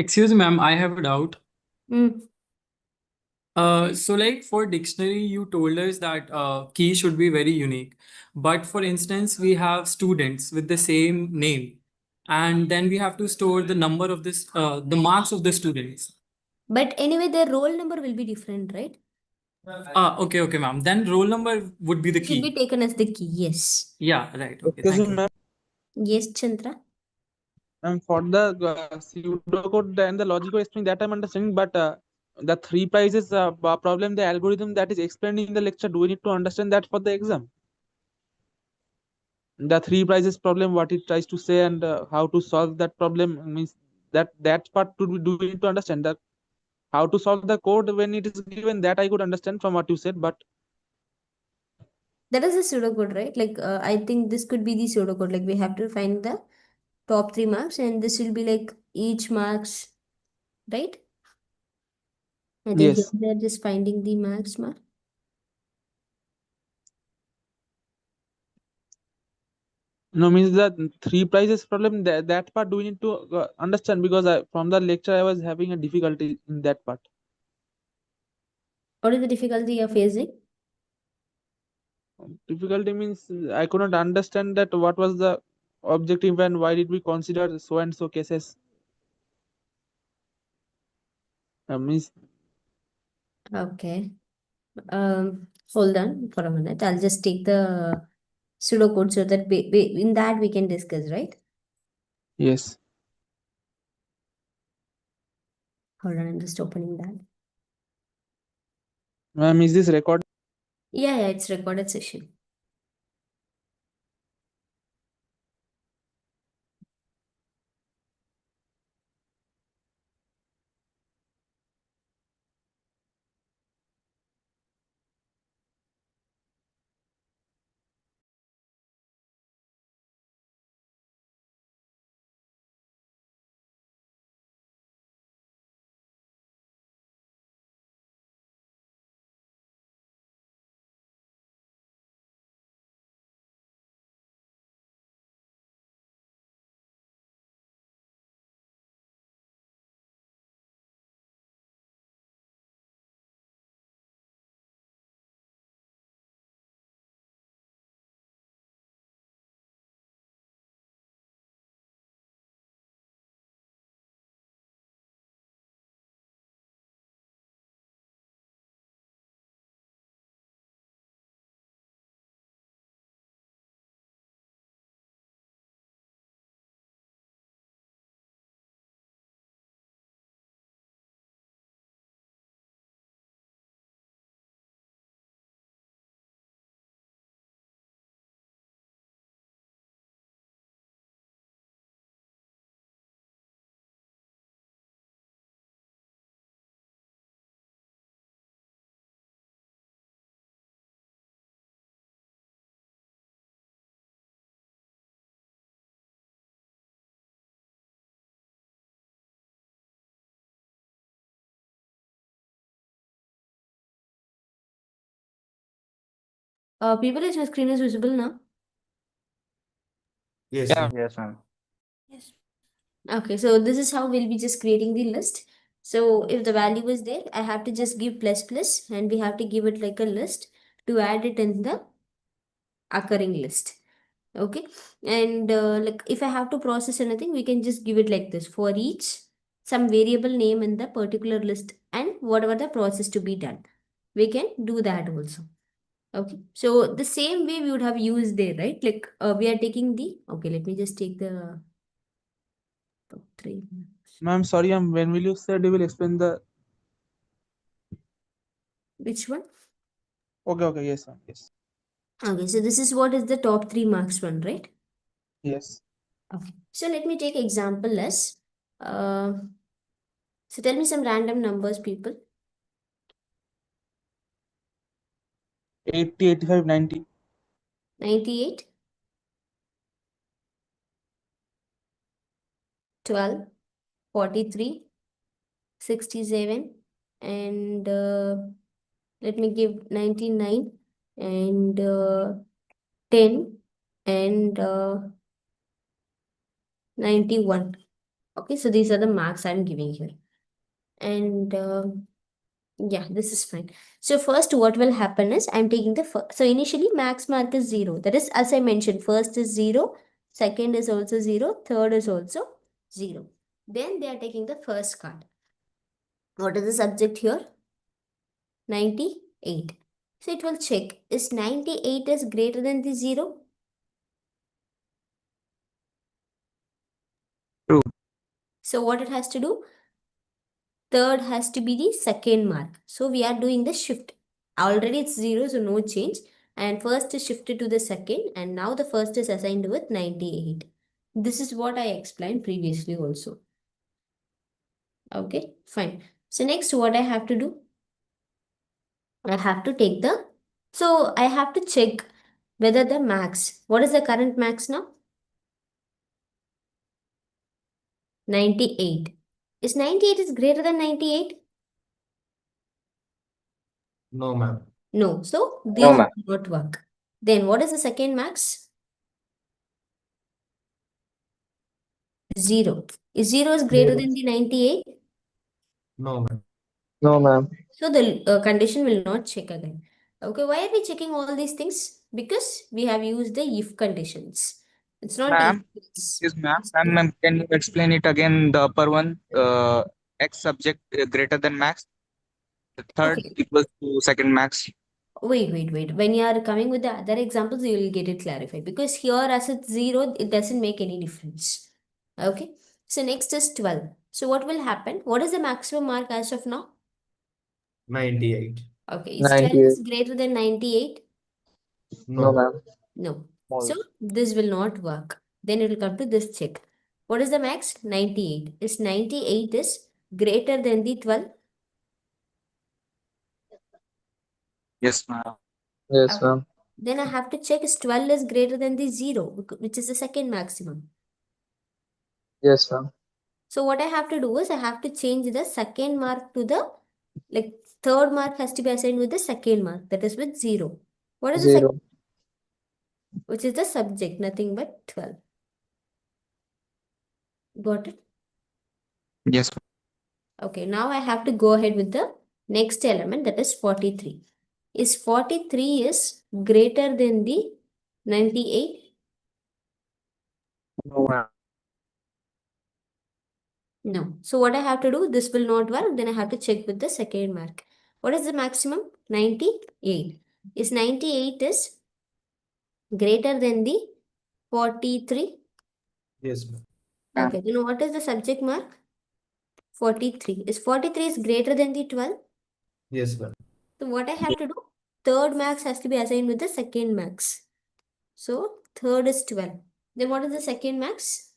Excuse me, ma'am, I have a doubt. Mm. So like for dictionary, you told us that key should be very unique. But for instance, we have students with the same name, and then we have to store the number of the marks of the students. But anyway, their roll number will be different, right? Okay, ma'am. Then roll number would be the Should be key. taken as the key, yes. Yeah, right. Okay, Excuse thank me, you. ma'am. Yes, Chandra. For the pseudocode and the logical explaining that I'm understanding, but the 3 prices problem, the algorithm that is explained in the lecture, do we need to understand that for the exam? The 3 prices problem, what it tries to say, and how to solve that problem, means that part do we need to understand that how to solve the code when it is given, that I could understand from what you said, but That is a pseudocode, right? Like I think this could be the pseudocode. Like we have to find the top 3 marks and this will be like each marks, right? I think here yes. they're just finding the marks mark. No, means that 3 prices problem, that part do we need to understand, because from the lecture I was having a difficulty in that part. What is the difficulty you're facing? Difficulty means I could not understand that what was the objective and why did we consider so and so cases. Means Okay. Hold on for a minute. I'll just take the pseudocode so that in that we can discuss, right? yes. Hold on, I'm just opening that. Ma'am, is this record? Yeah, it's recorded session. People, is your screen is visible now? Yes, Yeah. sir. Yes, ma'am. Yes. Okay, so this is how we'll be just creating the list. So if the value is there, I have to just give plus plus and we have to give it like a list to add it in the occurring list. Okay, and like if I have to process anything, we can just give it like this: for each some variable name in the particular list and whatever the process to be done, we can do that also. Okay, so the same way we would have used there, right? Like we are taking the, okay, let me just take the top 3. Ma'am, sorry, when will you said you will explain the? Which one? Okay, yes, ma'am, yes, Okay, so this is what is the top 3 marks one, right? yes. Okay, so let me take example less. So tell me some random numbers, people. 80, 85, 90. 98, 12, 43, 67, and let me give 99, and 10, and 91. Okay, so these are the marks I'm giving here. And yeah, this is fine. So first what will happen is I'm taking the first. So initially max mark is 0. That is, as I mentioned, first is 0, second is also 0, third is also 0. Then they are taking the first card. What is the subject here? 98. So it will check, is 98 is greater than the 0? True. So what it has to do? Third has to be the second mark. So we are doing the shift. Already it's 0, so no change. And first is shifted to the second, and now the first is assigned with 98. This is what I explained previously also. Okay, fine. So next what I have to do? I have to take the, so I have to check whether the max, what is the current max now? 98. Is 98 is greater than 98? No, ma'am. No. So No, this ma'am. will not work. Then what is the second max? 0. Is 0 is greater than the 98? No, ma'am. No, ma'am. So the condition will not check again. Okay, why are we checking all these things? Because we have used the if conditions. It's not if. Ma'am, excuse me, ma'am, can you explain it again? The upper one, X subject greater than max. The third Okay. equals to second max. Wait. When you are coming with the other examples, you will get it clarified. Because here as it's 0, it doesn't make any difference. Okay. So next is 12. So what will happen? What is the maximum mark as of now? 98. Okay. Is 12 98. is greater than 98? No, No. ma'am. No. False. So this will not work. Then it will come to this check. What is the max? 98. Is 98 is greater than the 12? Yes, ma'am. Yes, Okay. ma'am. Then I have to check is 12 is greater than the 0, which is the second maximum. Yes, ma'am. So what I have to do is I have to change the second mark to the, like, third mark has to be assigned with the second mark, that is with 0. What is the second? 0. Which is the subject, nothing but 12. Got it? Yes. Okay, now I have to go ahead with the next element, that is 43. Is 43 is greater than the 98? No, ma'am. No. So what I have to do, this will not work, then I have to check with the second mark. What is the maximum? 98. Is 98 is greater than the 43? Yes, ma'am. Okay, then what is the subject mark? 43. Is 43 is greater than the 12? Yes, ma'am. So what I have to do? Third max has to be assigned with the second max. So third is 12. Then what is the second max?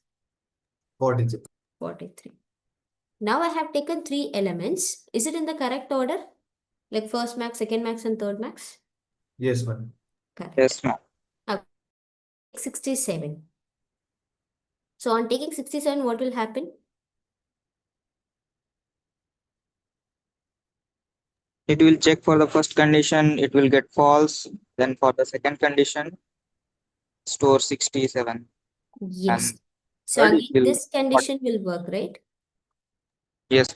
43. 43. Now I have taken 3 elements. Is it in the correct order? Like first max, second max, and third max? Yes, ma'am. Correct. Yes, ma'am. 67. So on taking 67, what will happen? It will check for the first condition, it will get false. Then for the second condition, store 67. Yes. And So third, it again, will, this condition will work, right? yes.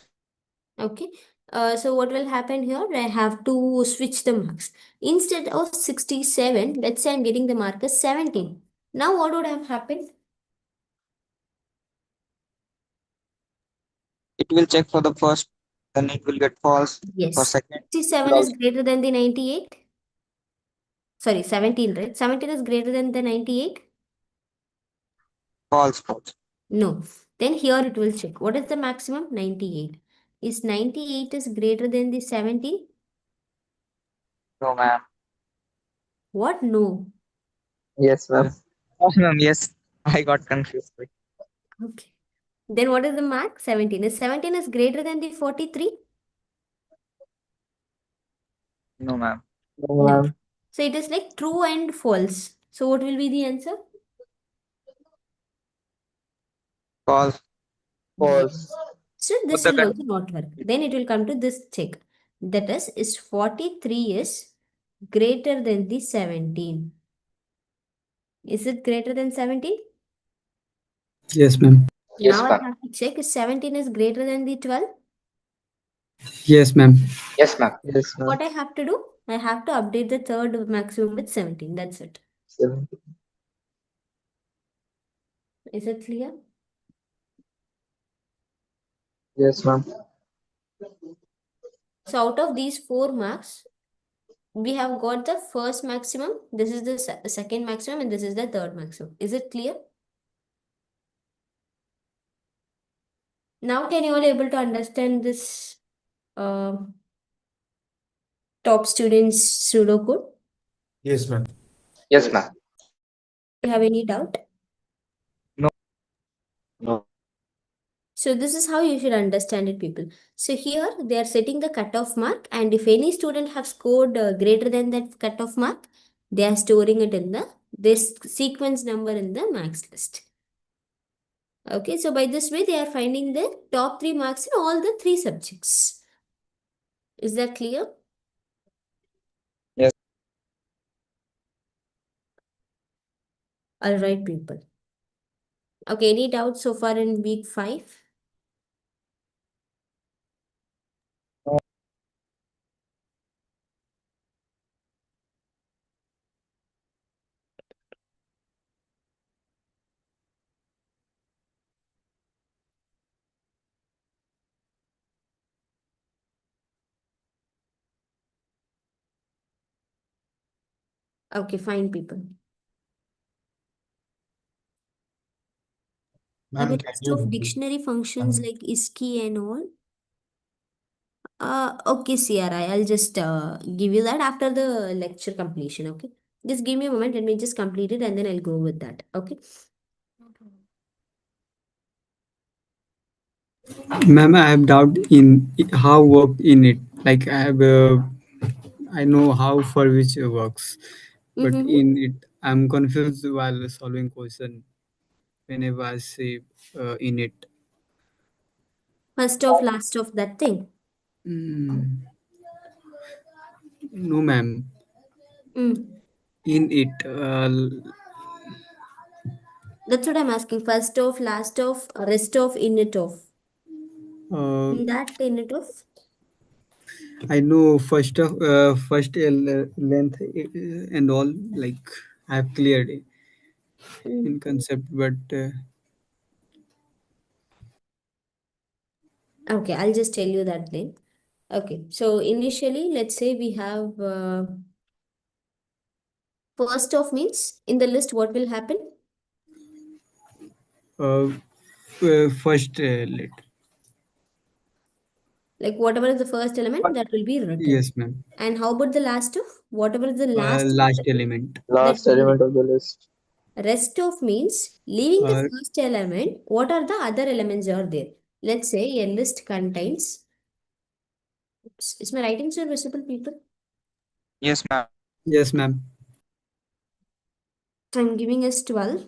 Okay. So what will happen here? I have to switch the marks. Instead of 67, let's say I'm getting the mark as 17. Now what would have happened? It will check for the first, then it will get false. For Yes. second, 67 is greater than the 98. Sorry, 17, right? 17 is greater than the 98. false, false. No. Then here it will check. What is the maximum? 98. Is 98 is greater than the 70? No, ma'am. What? No. Yes, ma'am. Oh, ma'am, yes. I got confused. Okay. Then what is the mark? 17. Is 17 is greater than the 43? No, ma'am. No, No. ma'am. So it is like true and false. So what will be the answer? False. False. So Both this the will also not work. Then it will come to this check. That is 43 is greater than the 17. Is it greater than 17? Yes, ma'am. Yes, Now I ma'am. have to check if 17 is greater than the 12. Yes, ma'am. Yes, ma'am. Yes, ma'am. What I have to do? I have to update the third maximum with 17. That's it. 17. Is it clear? Yes, ma'am. So out of these 4 marks, we have got the first maximum. This is the second maximum and this is the third maximum. Is it clear? Now can you all able to understand this top students pseudocode? Yes, ma'am. Yes, ma'am. Do you have any doubt? No. No. So this is how you should understand it, people. So here they are setting the cutoff mark, and if any student have scored greater than that cutoff mark, they are storing it in this sequence number in the marks list. Okay, so by this way they are finding the top 3 marks in all the 3 subjects. Is that clear? Yes. All right, people. Okay, any doubts so far in week 5? Okay, fine, people. Ma'am, The can list you of repeat? dictionary functions like ISKI and all. Okay, CRI, I'll just give you that after the lecture completion, okay? Just give me a moment, let me just complete it and then I'll go with that, okay? Ma'am, I have doubt in how work in it. Like I know how for which it works, but Mm-hmm. in it, I'm confused while solving question. Whenever I say in it, First of, last of that thing. no, ma'am. Mm. In it, That's what I'm asking. First of, last of, rest of, in it of. In that, in it of. I know first of length and all, like I have cleared it in concept, but Okay, I'll just tell you that then. Okay, so initially, let's say we have first of means in the list, what will happen? first let. Like whatever is the first element, that will be written. Yes, ma'am. And how about the last of? Whatever is the last Last element. that Last will be element of the list. rest of means leaving the first element, what are the other elements are there? Let's say a list contains. Oops, is my writing so visible, people? Yes, ma'am. Yes, ma'am. So I'm giving us 12.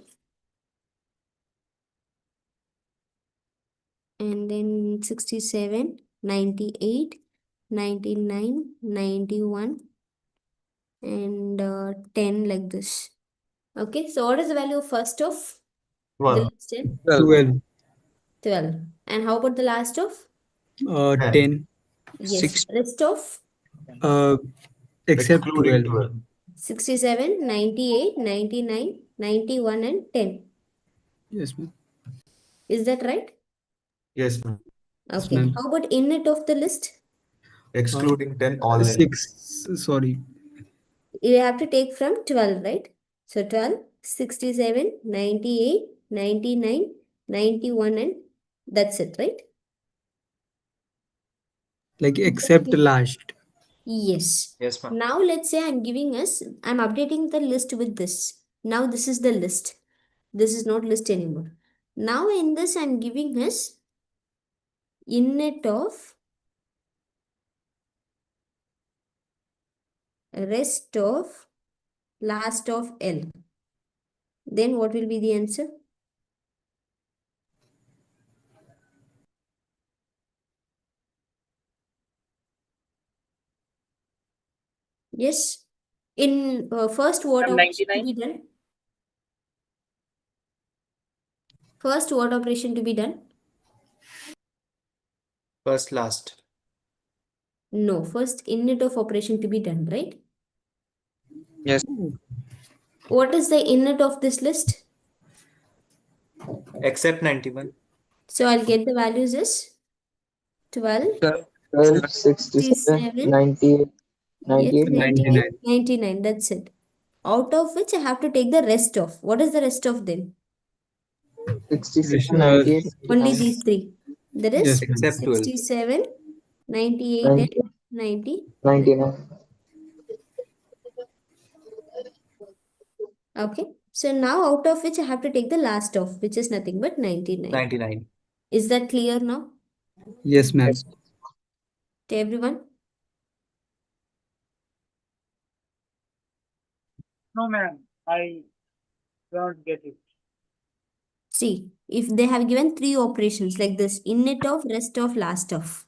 And then 67, 98, 99, 91, and 10 like this. Okay, so what is the value of first of? The 12. list in 12. 12. And how about the last of? 10. Yes, Six. rest of Except Excluding 12. 12. 67, 98, 99, 91, and 10. Yes, ma'am. Is that right? Yes, ma'am. Yes, Okay. ma'am. How about init of the list? Excluding 10, all in. 6. Sorry. You have to take from 12, right? So 12, 67, 98, 99, 91, and that's it, right? Like except last. Yes. Yes, ma'am. Now let's say I'm updating the list with this. Now this is the list. This is not list anymore. Now in this I'm giving us init of rest of last of L. Then what will be the answer? Yes. In first what operation to 99. be done? First what operation to be done? First, last. No, first init of operation to be done, right? Yes. What is the init of this list? Except 91. So I'll get the values as 12, 12, 67, 67, 98, yes, 98, 98, 99. 99. That's it. Out of which I have to take the rest of. What is the rest of them? 67, 98, Only 99, these three. That is Yes, ma'am. Except 12. 67, 98, 90, and 90. 99. Okay. So now out of which I have to take the last of, which is nothing but 99. 99. Is that clear now Yes, ma'am. Yes. to everyone? No, ma'am. I don't get it. See, if they have given three operations like this, init of, rest of, last of.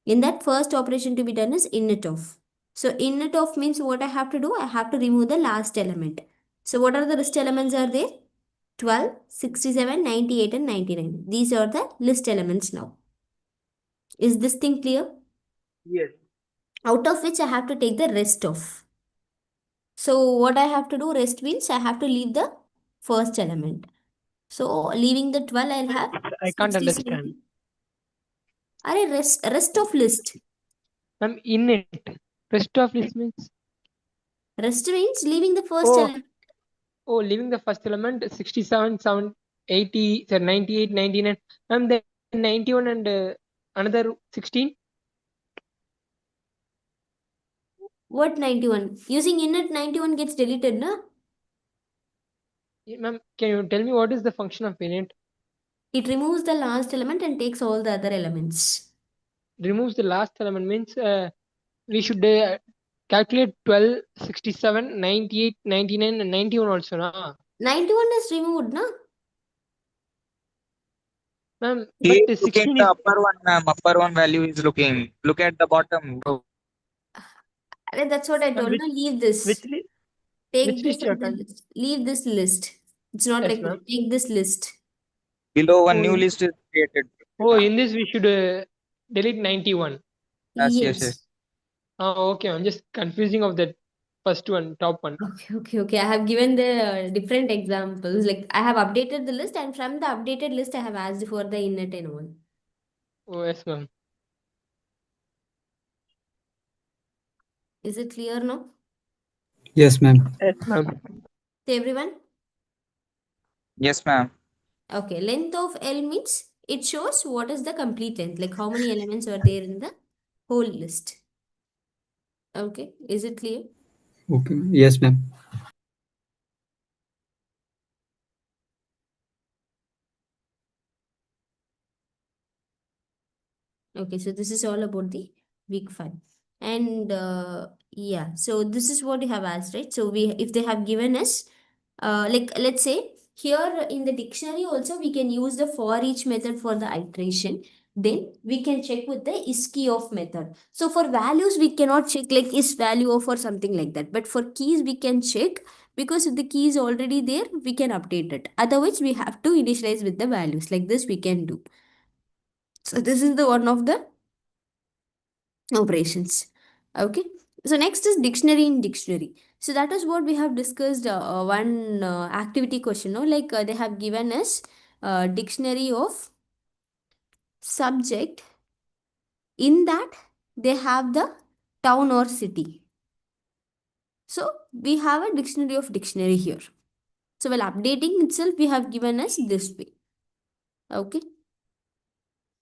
In that first operation to be done is init of. So init of means what I have to do? I have to remove the last element. So what are the list elements are there? 12, 67, 98, and 99. These are the list elements now. Is this thing clear? Yes. Out of which I have to take the rest of. So what I have to do, rest means I have to leave the first element. So leaving the 12, I'll have I can't 67. understand. Are rest of list. Ma'am, init. Rest of list means Rest means leaving the first oh element. leaving the first element 67, 7, 80, sorry, 98, 99. Ma'am, then 91 and another 16. What 91? Using init 91 gets deleted, no? Ma'am, can you tell me what is the function of init? It removes the last element and takes all the other elements. Removes the last element means we should calculate 12, 67, 98, 99, and 91 also, na? 91 is removed, no? Ma'am, He but is looking 16 the is upper one, ma'am. Upper one value is looking. Look at the bottom. That's what I told. which, No, leave this. which Take this list you are as the list. Leave this list. It's not Yes, required. ma'am. Take this list. Below one Oh, new in- list is created. in this we should delete 91. Yes, Yes. yes. Okay, I'm just confusing of that first one, top one. Okay. I have given the different examples. Like I have updated the list, and from the updated list, I have asked for the init and all. Oh, yes, ma'am. Is it clear now Yes, ma'am. Yes, ma'am. to everyone? Yes, ma'am. Okay. Length of L means it shows what is the complete length, like how many elements are there in the whole list. Okay. Is it clear? Okay. Yes, ma'am. Okay, so this is all about the week 5. And yeah, so this is what you have asked, right? So if they have given us, like let's say here in the dictionary also we can use the for each method for the iteration. Then we can check with the is key of method. So for values we cannot check like is value of or something like that. But for keys we can check, because if the key is already there we can update it. Otherwise we have to initialize with the values. Like this we can do. So this is the one of the operations. Okay. So next is dictionary in dictionary. So that is what we have discussed. One activity question. No, like they have given us dictionary of subject. In that they have the town or city. So we have a dictionary of dictionary here. So while updating itself, we have given us this way. Okay.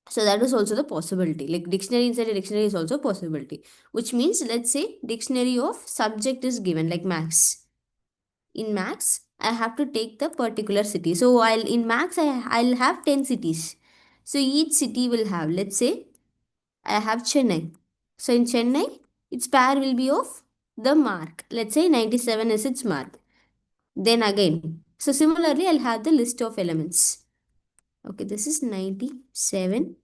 So that is also the possibility. Like dictionary inside a dictionary is also a possibility. Which means, let's say dictionary of subject is given, like max. In max, I have to take the particular city. So while in max, I'll have 10 cities. So each city will have, let's say, I have Chennai. So in Chennai, its pair will be of the mark. Let's say 97 is its mark. Then again. So similarly, I'll have the list of elements. Okay, this is 97.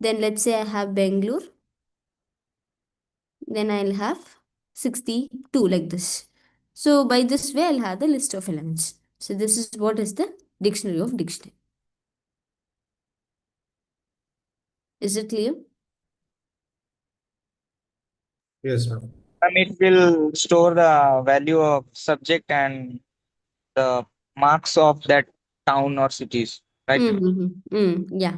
Then let's say I have Bangalore. Then I'll have 62 like this. So by this way, I'll have the list of elements. So this is what is the dictionary of dictionary. Is it clear? Yes, ma'am. It will store the value of subject and the marks of that town or cities, right? Yeah.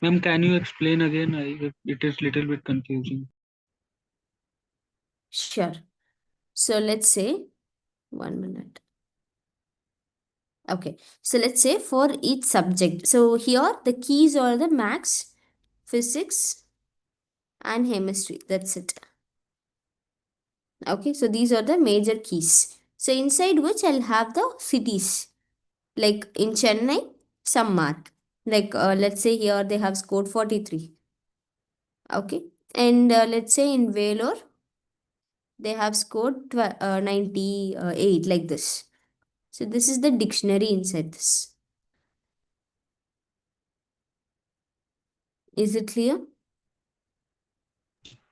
Ma'am, can you explain again? It is little bit confusing. Sure. So let's say 1 minute. Okay. So let's say for each subject. So here the keys are the maths, physics, and chemistry. That's it. Okay. So these are the major keys. So inside which I'll have the cities. Like in Chennai, some mark. Like let's say here they have scored 43. Okay. And let's say in Vellore, they have scored 98 like this. So this is the dictionary inside this. Is it clear?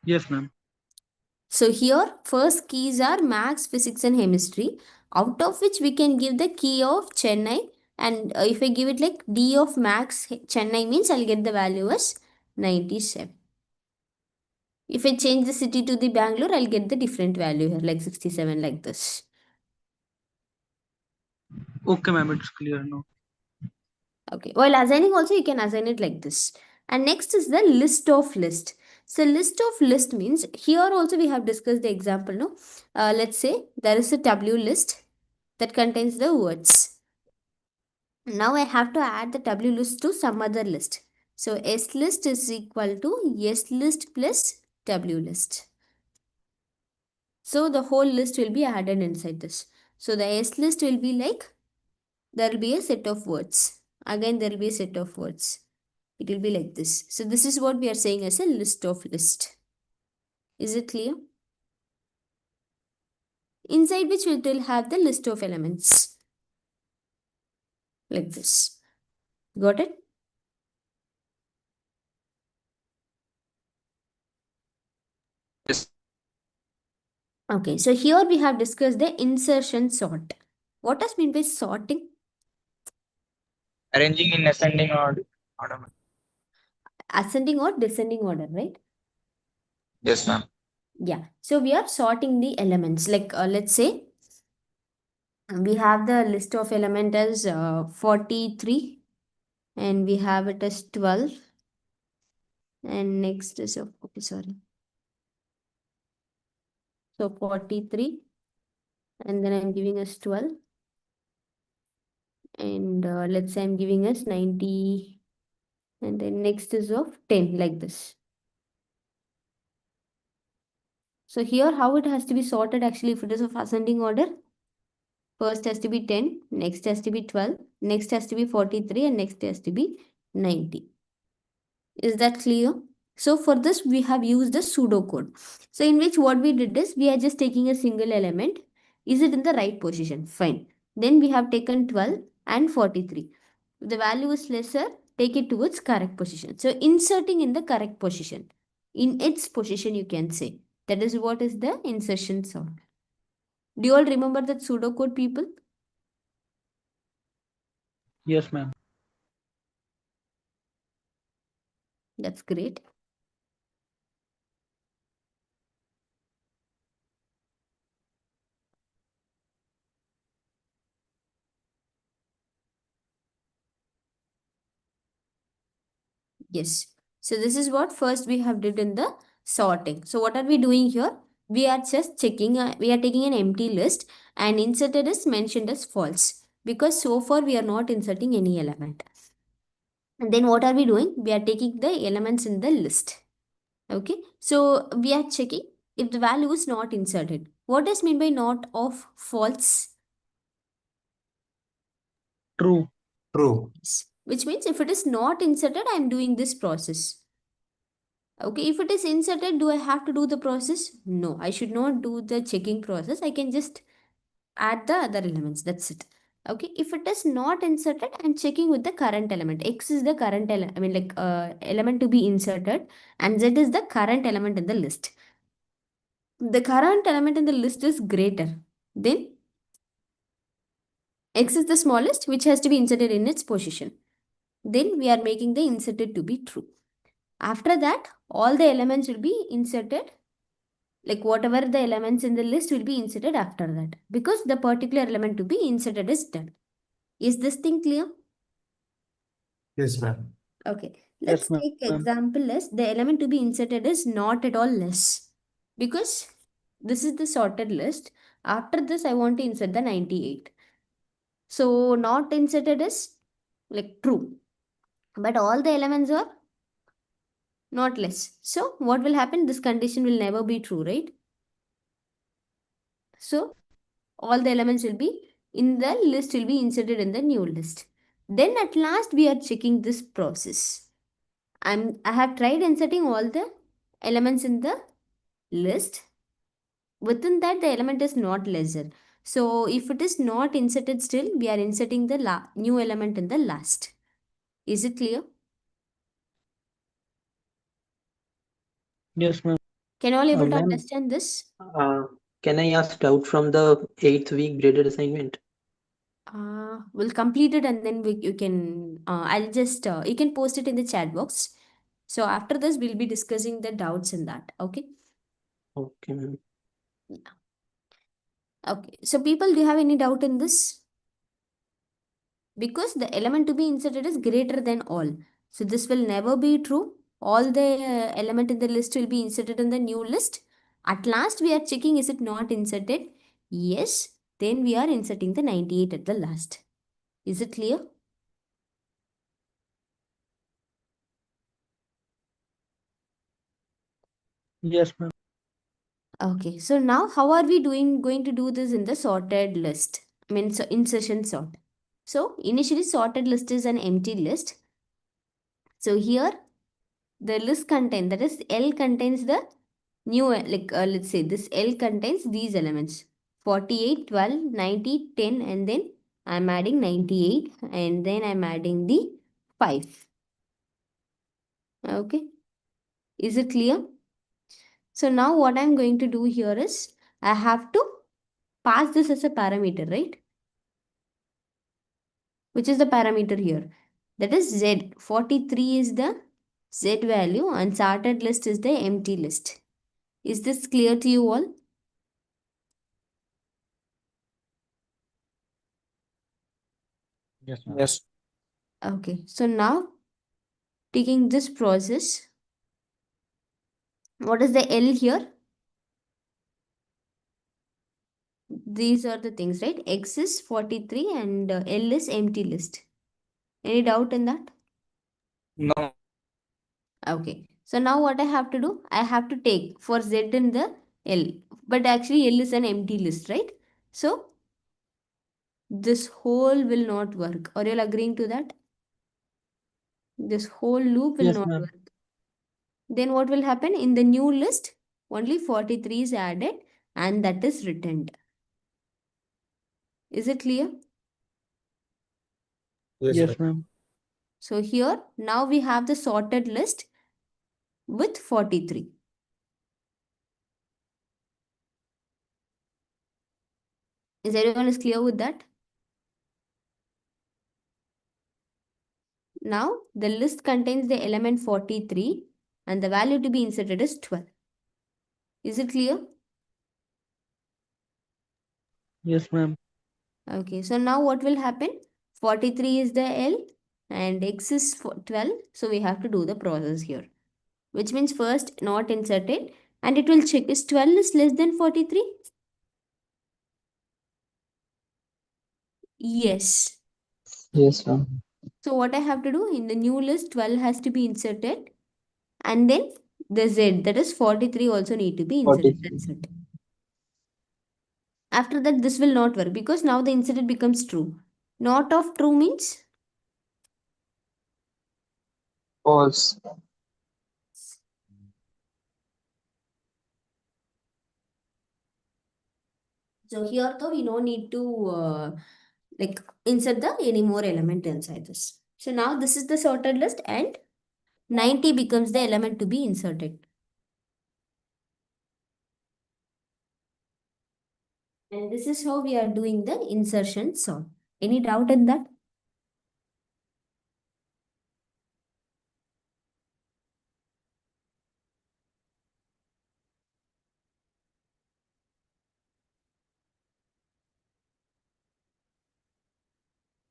Yes, ma'am. So here first keys are maths, physics and chemistry, out of which we can give the key of Chennai, and if I give it like D of maths Chennai means I'll get the value as 97. If I change the city to the Bangalore, I'll get the different value here like 67 like this. Okay, ma'am, it's clear now. Okay. While assigning also, you can assign it like this. And next is the list of list. So list of list means here also we have discussed the example. No, let's say there is a W list that contains the words. Now I have to add the W list to some other list. So S list is equal to S list plus W list. So the whole list will be added inside this. So the S list will be like, there will be a set of words. Again, there will be a set of words. It will be like this. So this is what we are saying as a list of list. Is it clear? Inside which it will have the list of elements. Like this. Got it? Yes. Okay, so here we have discussed the insertion sort. What does mean by sorting? Arranging in ascending order. Ascending or descending order, right? Yes, ma'am. Yeah. So we are sorting the elements. Like let's say we have the list of element as 43 and we have it as 12. And next is, okay, sorry. So 43 and then I'm giving us 12. And let's say I'm giving us 90 and then next is of 10 like this. So here how it has to be sorted actually if it is of ascending order. First has to be 10, next has to be 12, next has to be 43 and next has to be 90. Is that clear? So for this we have used the pseudocode. So in which what we did is we are just taking a single element. Is it in the right position? Fine. Then we have taken 12 and 43. If the value is lesser, take it to its correct position. So inserting in the correct position. In its position you can say. That is what is the insertion sort. Do you all remember that pseudocode, people? Yes, ma'am. That's great. Yes. So this is what first we have did in the sorting. So what are we doing here? We are just checking, we are taking an empty list and inserted is mentioned as false because so far we are not inserting any element. And then what are we doing? We are taking the elements in the list. Okay. So we are checking if the value is not inserted. What does mean by not of false? True. True. Which means if it is not inserted, I am doing this process. Okay, if it is inserted, do I have to do the process? No, I should not do the checking process. I can just add the other elements. That's it. Okay, if it is not inserted, I'm checking with the current element. X is the current element, element to be inserted, and Z is the current element in the list. The current element in the list is greater. Then X is the smallest, which has to be inserted in its position. Then we are making the inserted to be true. After that, all the elements will be inserted, like whatever the elements in the list will be inserted after that, because the particular element to be inserted is done. Is this thing clear? Yes, ma'am. Okay, Yes, let's ma'am. take example list. The element to be inserted is not at all less, because this is the sorted list. After this, I want to insert the 98. So not inserted is like true, but all the elements are not less. So what will happen? This condition will never be true, right? So all the elements will be in the list will be inserted in the new list. Then at last we are checking this process. I have tried inserting all the elements in the list. Within that the element is not lesser. So if it is not inserted still, we are inserting the new element in the last. Is it clear? Yes, ma'am. Can all able to Ma'am, understand this? can I ask doubt from the 8th week graded assignment? We'll complete it and then you can I'll just you can post it in the chat box. So after this we'll be discussing the doubts in that. Okay. Okay, ma'am. Okay. So people, do you have any doubt in this? Because the element to be inserted is greater than all. So this will never be true. All the element in the list will be inserted in the new list. At last we are checking, is it not inserted? Yes. Then we are inserting the 98 at the last. Is it clear? Yes, ma'am. Okay, so now how are we going to do this in the sorted list? So insertion sort. So initially sorted list is an empty list. So here the list contain, that is L contains the new, let's say this L contains these elements 48, 12, 90, 10, and then I'm adding 98 and then I'm adding the 5. Okay, is it clear? So now what I'm going to do here is I have to pass this as a parameter, right? Which is the parameter here? That is Z. 43 is the Z value and sorted list is the empty list. Is this clear to you all? Yes, ma'am. Yes. Okay, so now taking this process, what is the L here? These are the things, right? X is 43 and L is empty list. Any doubt in that? No. Okay, so now what I have to do? I have to take for Z in the L, but actually L is an empty list, right? So this whole will not work. Are you all agreeing to that? This whole loop will Yes, not ma'am. work. Then what will happen? In the new list, only 43 is added and that is returned. Is it clear? Yes, ma'am. So here, now we have the sorted list with 43. Is everyone is clear with that? Now, the list contains the element 43 and the value to be inserted is 12. Is it clear? Yes, ma'am. Okay, so now what will happen? 43 is the L and x is 12, so we have to do the process here, which means first not inserted, and it will check is 12 is less than 43. Yes. Yes, ma'am. So what I have to do in the new list, 12 has to be inserted, and then the z, that is 43, also need to be inserted. 43. That's it. After that, this will not work because now the inserted becomes true. Not of true means False. so here though we no need to like insert the any more element inside this. So now this is the sorted list and 90 becomes the element to be inserted. And this is how we are doing the insertion sort. Any doubt in that?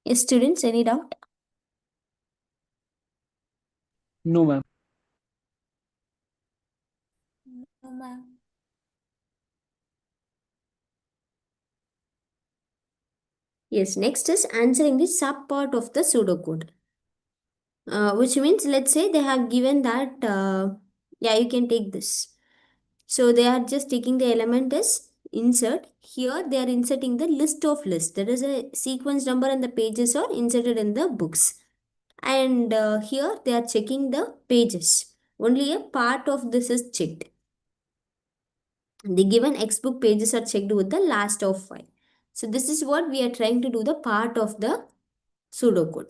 Yes, students, any doubt? No, ma'am. No, ma'am. Yes, next is answering the sub part of the pseudocode. Which means, let's say they have given that, yeah, you can take this. So they are just taking the element as insert. Here they are inserting the list of lists. There is a sequence number and the pages are inserted in the books. And here they are checking the pages. Only a part of this is checked. The given X book pages are checked with the last of 5. So this is what we are trying to do, the part of the pseudocode.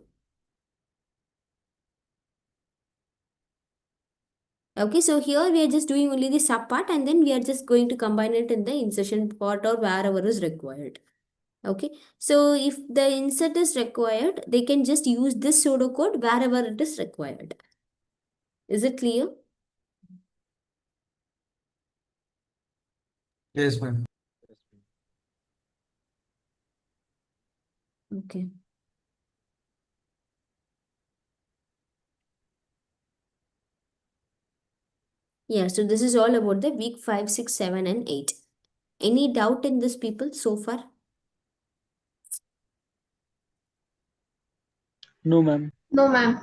Okay, so here we are just doing only the sub part and then we are just going to combine it in the insertion part or wherever is required. Okay, so if the insert is required, they can just use this pseudocode wherever it is required. Is it clear? Yes, ma'am. Okay. Yeah, so this is all about the week 5, 6, 7, and 8. Any doubt in this, people, so far? No, ma'am. No, ma'am.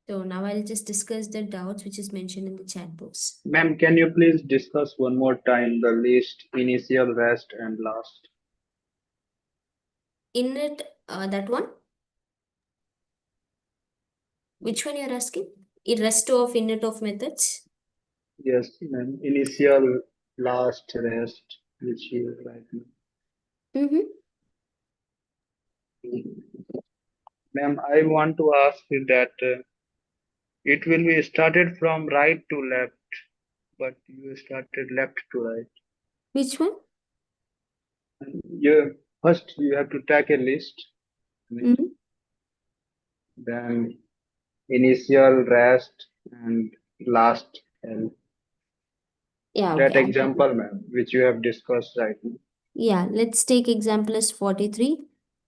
So now I'll just discuss the doubts which is mentioned in the chat box. Ma'am, can you please discuss one more time the list, initial, rest, and last? In it, that one? Which one you're asking? Resto of init of methods? Yes, ma'am. Initial, last, rest, which you right now. Mm-hmm. Ma'am, I want to ask you that it will be started from right to left, but you started left to right. Which one? First you have to take a list, Mm-hmm. then initial, rest, and last L. Yeah, That okay. example, ma'am, which you have discussed right now. Yeah, let's take example as 43,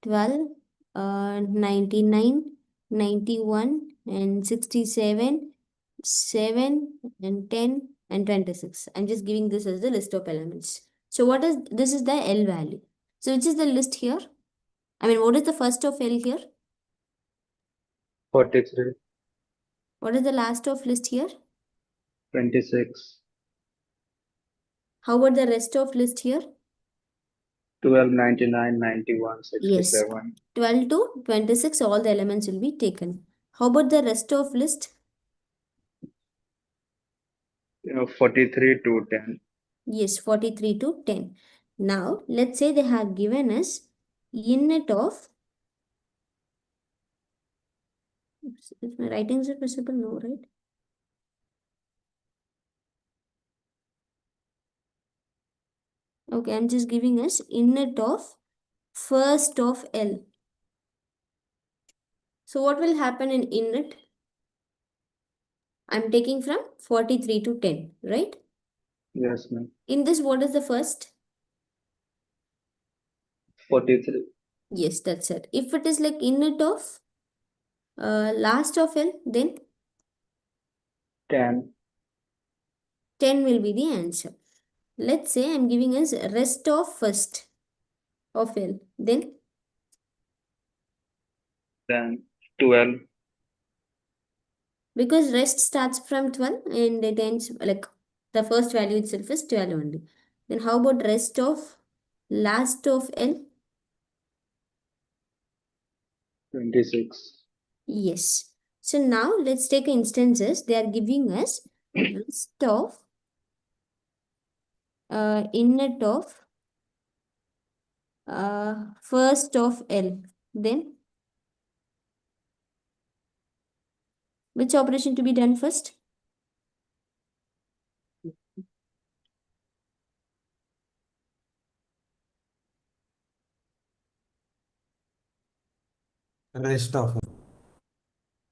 12, 99, 91, and 67, 7, and 10, and 26. I'm just giving this as the list of elements. So what is, this is the L value. So which is the list here? I mean, what is the first of L here? 43, What is the last of list here? 26, How about the rest of list here? 12, 99, 91, Yes, 67. 12 to 26, all the elements will be taken. How about the rest of list? 43 to 10. Yes, 43 to 10. Now, let's say they have given us init of, is my writings are visible? No, right? Okay, I'm just giving us init of first of L. So what will happen in init? I'm taking from 43 to 10, right? Yes, ma'am. In this, what is the first? 43. Yes, that's it. If it is like init of Last of L, then 10. 10 will be the answer. Let's say I'm giving us rest of first of L, then 12. because rest starts from 12 and it ends like the first value itself is 12 only. Then how about rest of last of L? 26. Yes. So now let's take instances. They are giving us rest of innet of first of L. Then which operation to be done first? Rest of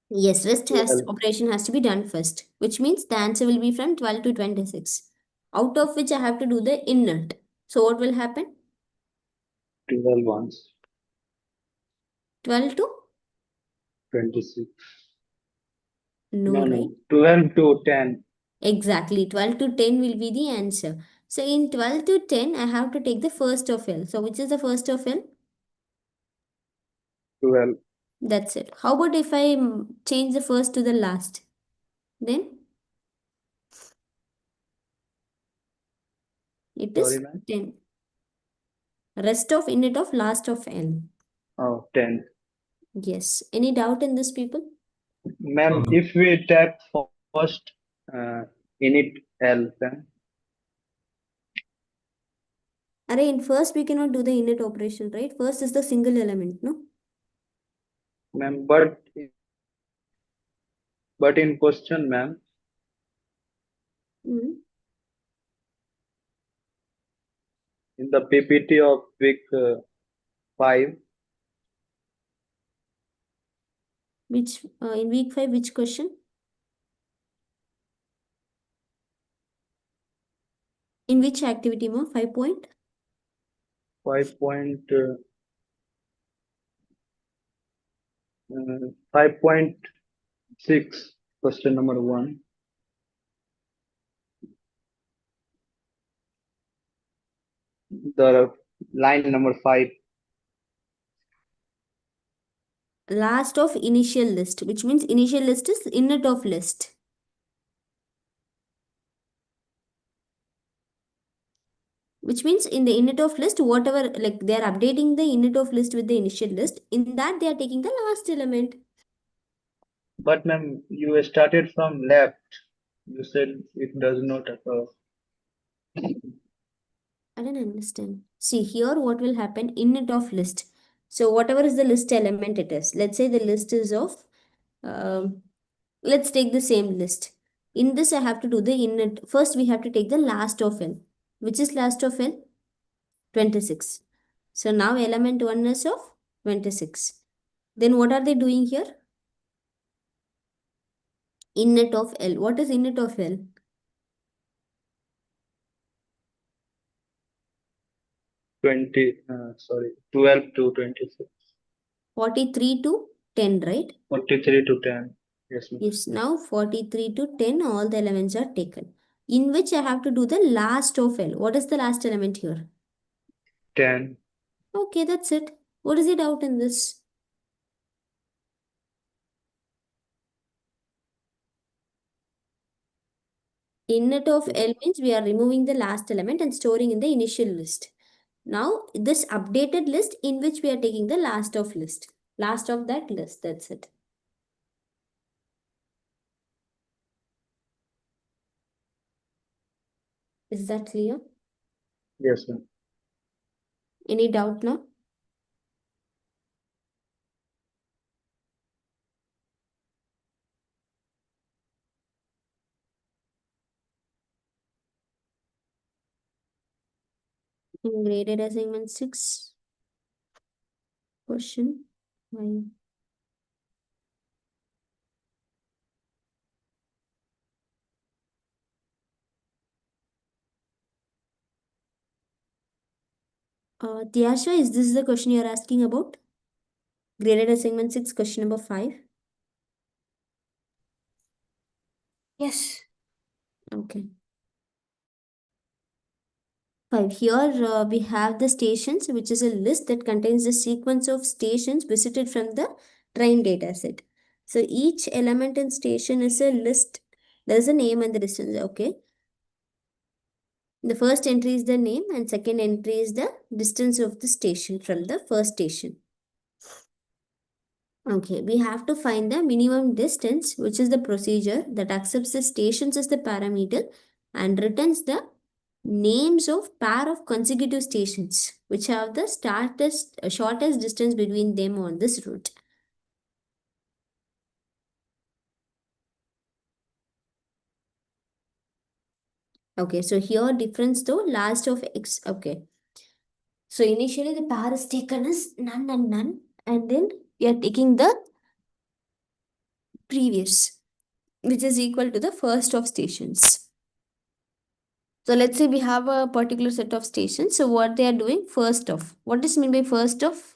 Yes, rest has 12. operation has to be done first, which means the answer will be from 12 to 26. Out of which I have to do the innet. So what will happen? 12 once. 12 to 26. no, right? 12 to 10. Exactly. 12 to 10 will be the answer. So in 12 to 10, I have to take the first of L. So which is the first of L? 12. That's it. How about if I change the first to the last? Then it Sorry, is ma'am. 10. Rest of init of last of L. Oh, 10. Yes. Any doubt in this, people? Ma'am, if we tap first init L, then Array, in first we cannot do the init operation, right? First is the single element, no? ma'am, but in question, ma'am, Mm. in the PPT of week 5, Which in week 5, which question? In which activity, ma? 5 point? 5.6, question number 1. The line number 5. Last of initial list, which means initial list is init of list. Which means in the init of list, whatever, like they are updating the init of list with the initial list. In that, they are taking the last element. But ma'am, you started from left. You said it does not occur. I don't understand. See here, what will happen? Init of list. So whatever is the list element it is. Let's say the list is of, let's take the same list. In this, I have to do the init. First, we have to take the last of L. Which is last of L? 26. So now element 1 is of 26. Then what are they doing here? Init of L. What is init of L? 12 to 26. 43 to 10, right? 43 to 10. Yes, ma'am. Yes, now 43 to 10, all the elements are taken. In which I have to do the last of L. What is the last element here? 10. Okay, that's it. What is the doubt in this? Init of L means we are removing the last element and storing in the initial list. Now, this updated list in which we are taking the last of list. Last of that list, that's it. Is that clear? Yes, ma'am. Any doubt now? Graded assignment 6. Question 5. Tyasha, is this the question you are asking about? Graded assignment 6, question number 5. Yes. Okay. Fine. Here we have the stations, which is a list that contains the sequence of stations visited from the train data set. So each element in station is a list. There's a name and the distance. Okay. The first entry is the name and second entry is the distance of the station from the first station. Okay, we have to find the minimum distance, which is the procedure that accepts the stations as the parameter and returns the names of pair of consecutive stations, which have the shortest distance between them on this route. Okay, so here difference though, last of x. Okay. So initially the pair is taken as none and none, and then we are taking the previous, which is equal to the first of stations. So let's say we have a particular set of stations. So what they are doing first of. What is mean by first of?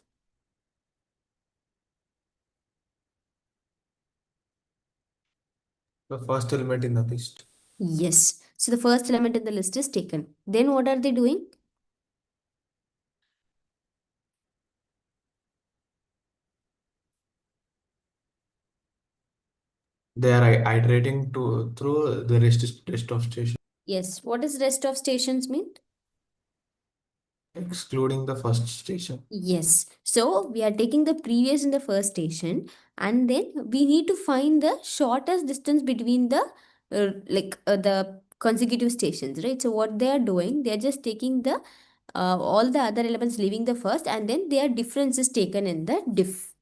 The first element in the list. Yes. So the first element in the list is taken. Then what are they doing? They are iterating through the rest of station, Yes. What does rest of stations mean? excluding the first station. Yes. So we are taking the previous in the first station and then we need to find the shortest distance between the the consecutive stations, right? So what they are doing, they are just taking the all the other elements leaving the first and then their difference is taken in the diff.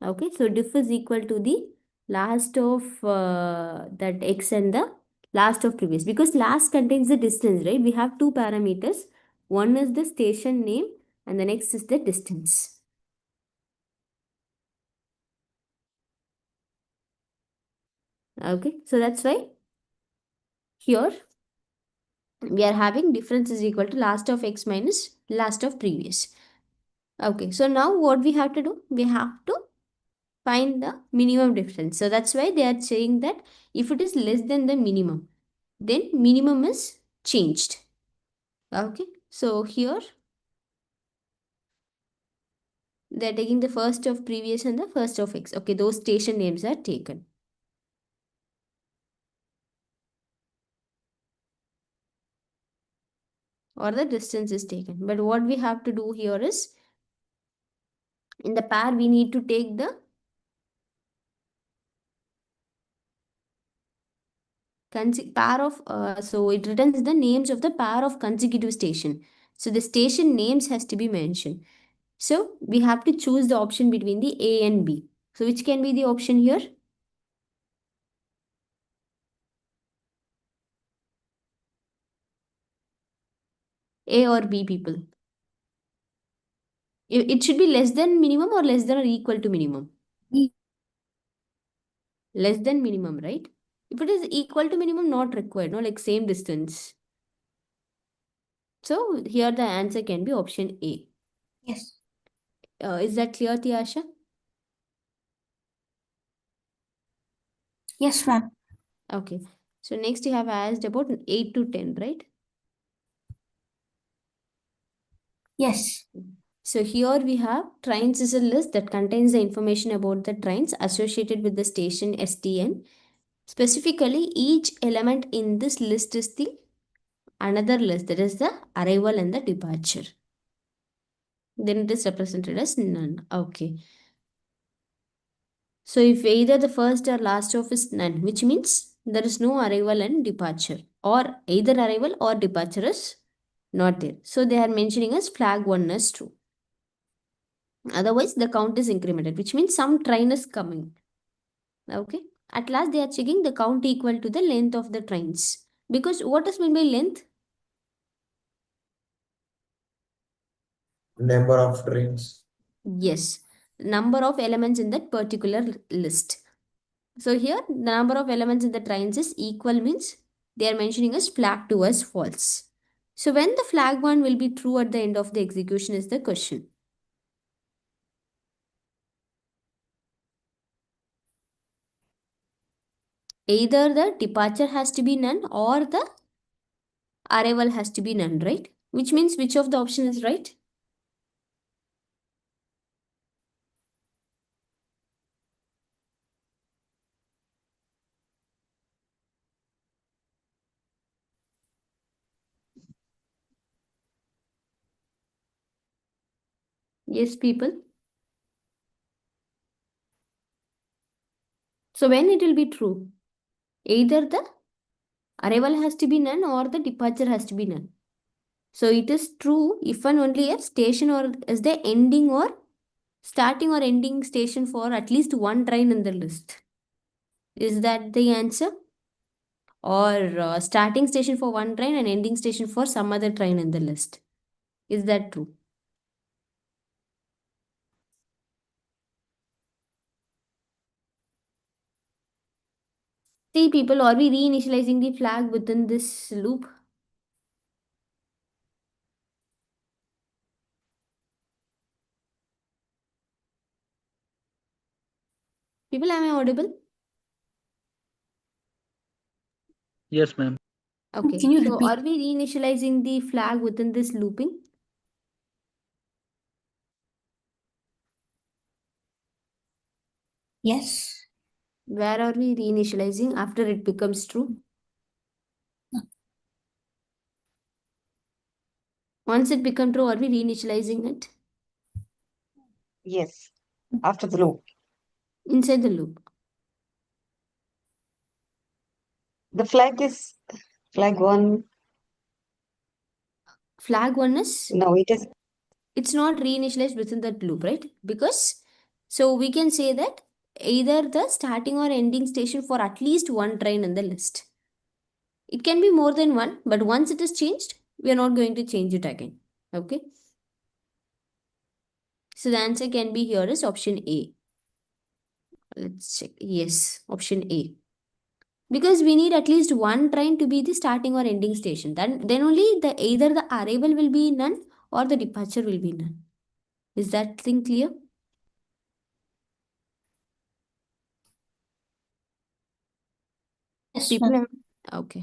Okay, so diff is equal to the last of that x and the last of previous, because last contains the distance, right? We have two parameters. One is the station name and the next is the distance. Okay, so that's why here we are having difference is equal to last of x minus last of previous. Okay, so now what we have to do? We have to find the minimum difference. So that's why they are saying that if it is less than the minimum, then minimum is changed. Okay, so here they are taking the first of previous and the first of x. Okay, those station names are taken. Or the distance is taken. But what we have to do here is in the pair we need to take the pair of so it returns the names of the pair of consecutive station. So the station names has to be mentioned. So we have to choose the option between the A and B. So which can be the option here? A or B, people? It should be less than minimum or less than or equal to minimum? Less than minimum, right? If it is equal to minimum, not required, no, like same distance. So here the answer can be option A. Yes. Is that clear, Tiasha? Yes, ma'am. Okay. So next you have asked about 8 to 10, right? Yes. So here we have trains is a list that contains the information about the trains associated with the station STN. Specifically, each element in this list is the another list, that is the arrival and the departure. Then it is represented as none. Okay. So if either the first or last of is none, which means there is no arrival and departure, or either arrival or departure is not there. So they are mentioning as flag 1 as true. Otherwise, the count is incremented, which means some train is coming. Okay. At last, they are checking the count equal to the length of the trains. Because what is meant by length? Number of trains. Yes. Number of elements in that particular list. So here, the number of elements in the trains is equal means they are mentioning as flag 2 as false. So when the flag 1 will be true at the end of the execution is the question. Either the departure has to be none or the arrival has to be none, right? Which means which of the option is right? Yes, people. So when it will be true? Either the arrival has to be none or the departure has to be none. So it is true if and only if station or is the ending or starting or ending station for at least one train in the list. Is that the answer? Or starting station for one train and ending station for some other train in the list. Is that true? See, people, are we reinitializing the flag within this loop? People, am I audible? Yes, ma'am. Okay, Can you so repeat? are we reinitializing the flag within this looping? Yes. Where are we reinitializing after it becomes true? Once it becomes true, are we reinitializing it? Yes, after the loop. Inside the loop. The flag is flag 1. Flag 1 is? No, it is. It's not reinitialized within that loop, right? Because, so we can say that either the starting or ending station for at least one train in the list. It can be more than one, but once it is changed, we are not going to change it again. Okay. So the answer can be here is option A. Let's check. Yes, option A. Because we need at least one train to be the starting or ending station. Then only the either the arrival will be none or the departure will be none. Is that thing clear? Yes, People ma'am. okay.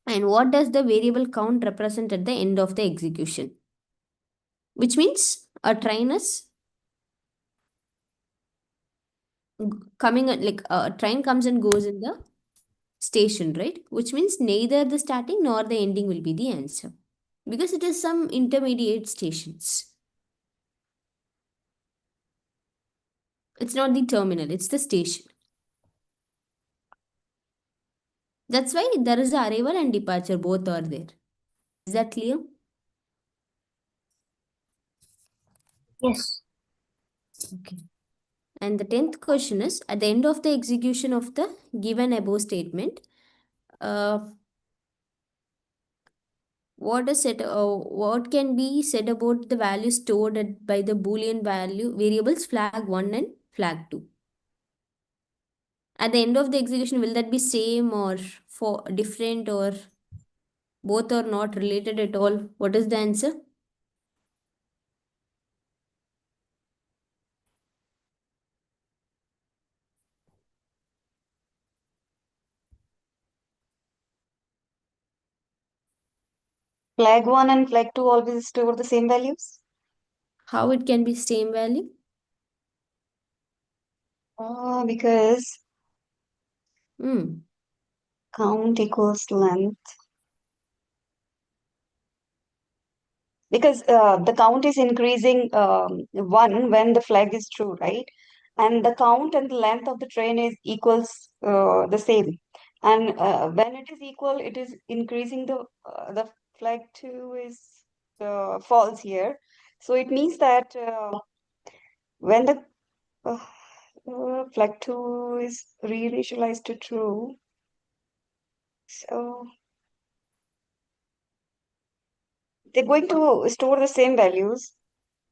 And what does the variable count represent at the end of the execution? Which means a train is coming, like a train comes and goes in the station, right? Which means neither the starting nor the ending will be the answer because it is some intermediate stations. It's not the terminal, it's the station. That's why there is the arrival and departure, both are there. Is that clear? Yes. Okay. And the 10th question is at the end of the execution of the given above statement, what can be said about the value stored by the Boolean value variables flag 1 and flag 2? At the end of the execution, will that be same or for different or both are not related at all? What is the answer? Flag 1 and flag 2 always store the same values? How it can be same value? Because Hmm. count equals to length. Because the count is increasing 1 when the flag is true, right? And the count and the length of the train is equals the same. And when it is equal, it is increasing the flag 2 is false here. So it means that when the flag 2 is reinitialized to true, so they're going to store the same values,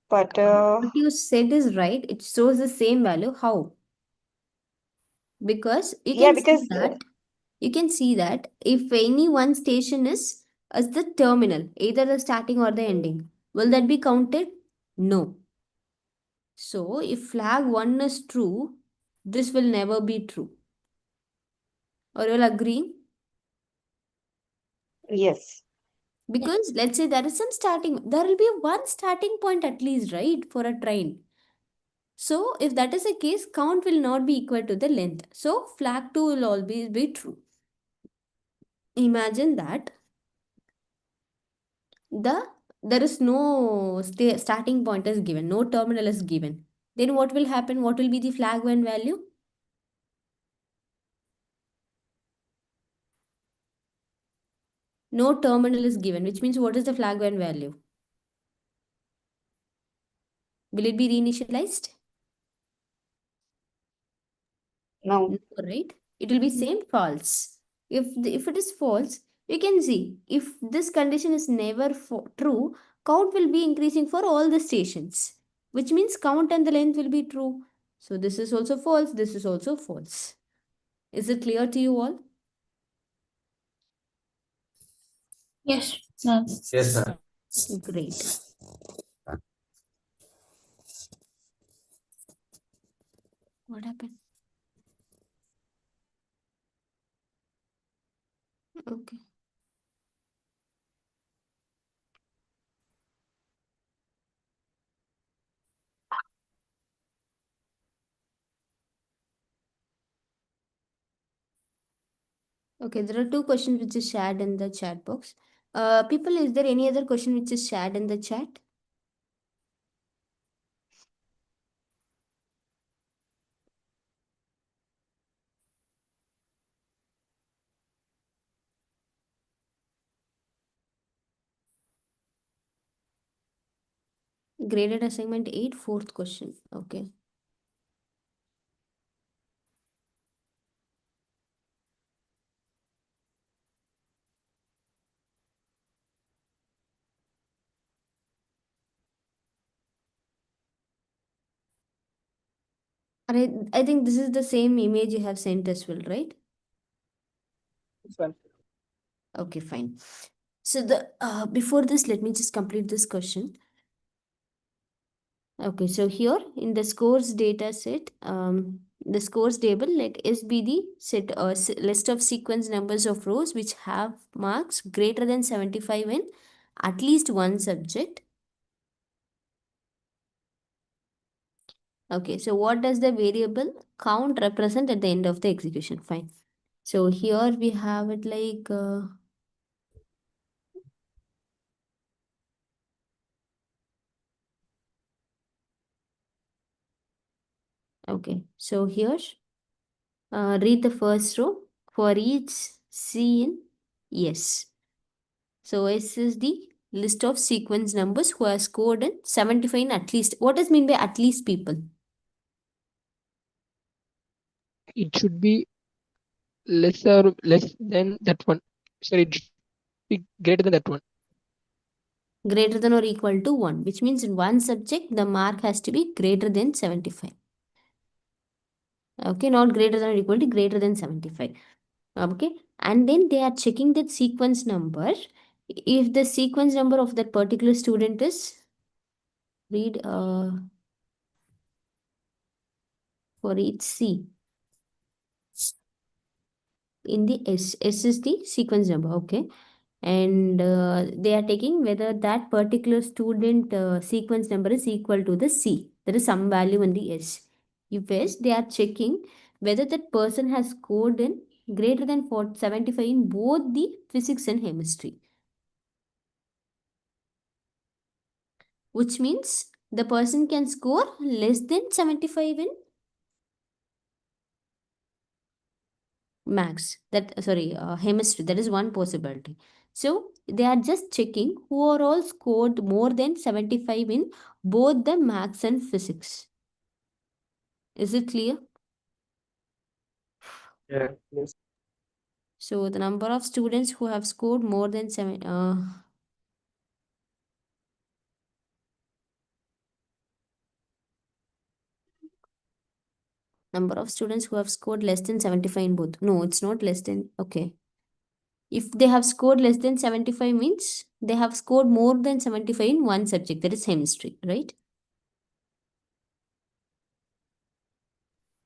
but What you said is right. It shows the same value. How? Because yeah, because you can see that if any one station is as the terminal, either the starting or the ending, will that be counted? No. So if flag 1 is true, this will never be true. Are you all agreeing? Yes. Because let's say there is some there will be one starting point at least, right, for a train. So if that is the case, count will not be equal to the length. So flag 2 will always be true. Imagine that there is no starting point is given, no terminal is given. Then what will happen? What will be the flag 1 value? No terminal is given, which means what is the flag 1 value? Will it be reinitialized? No. No, right? It will be same false. If it is false, you can see if this condition is never true, count will be increasing for all the stations, which means count and the length will be true. So this is also false. This is also false. Is it clear to you all? Yes, ma'am. Yes, ma'am. Great. What happened? Okay. Okay, there are two questions which is shared in the chat box. People, is there any other question which is shared in the chat? Graded assignment 8, fourth question. Okay. I think this is the same image you have sent as well, right? Okay, fine. So before this, let me just complete this question. Okay, so here in the scores data set, the scores table, let S be the set list of sequence numbers of rows which have marks greater than 75 in at least one subject. Okay, so what does the variable count represent at the end of the execution? Fine. So here we have it like okay, so here read the first row for each C in yes. So S is the list of sequence numbers who are scored in 75 in at least. What does mean by at least, people? It should be less than that one. Sorry, it should be greater than that one. Greater than or equal to 1, which means in one subject the mark has to be greater than 75. Okay, not greater than or equal to, greater than 75. Okay, and then they are checking that sequence number. If the sequence number of that particular student is read for each C in the S is the sequence number. Okay, and they are taking whether that particular student sequence number is equal to the C. There is some value in the S. If yes, they are checking whether that person has scored in greater than 75 in both the physics and chemistry. Which means the person can score less than 75 in max. Chemistry. That is one possibility. So they are just checking who are all scored more than 75 in both the maths and physics. Is it clear? Yeah. Yes. So the number of students who have scored more than number of students who have scored less than 75 in both. No, it's not less than. Okay. If they have scored less than 75 means they have scored more than 75 in one subject, that is chemistry, right?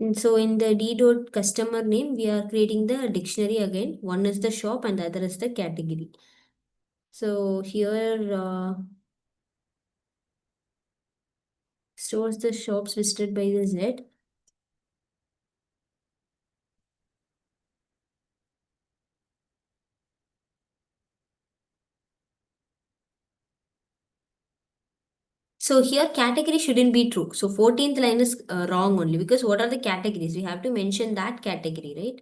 And so in the d dot customer name, we are creating the dictionary again. One is the shop and the other is the category. So here stores the shops visited by the Z. So here category shouldn't be true. So 14th line is wrong only because what are the categories? We have to mention that category, right?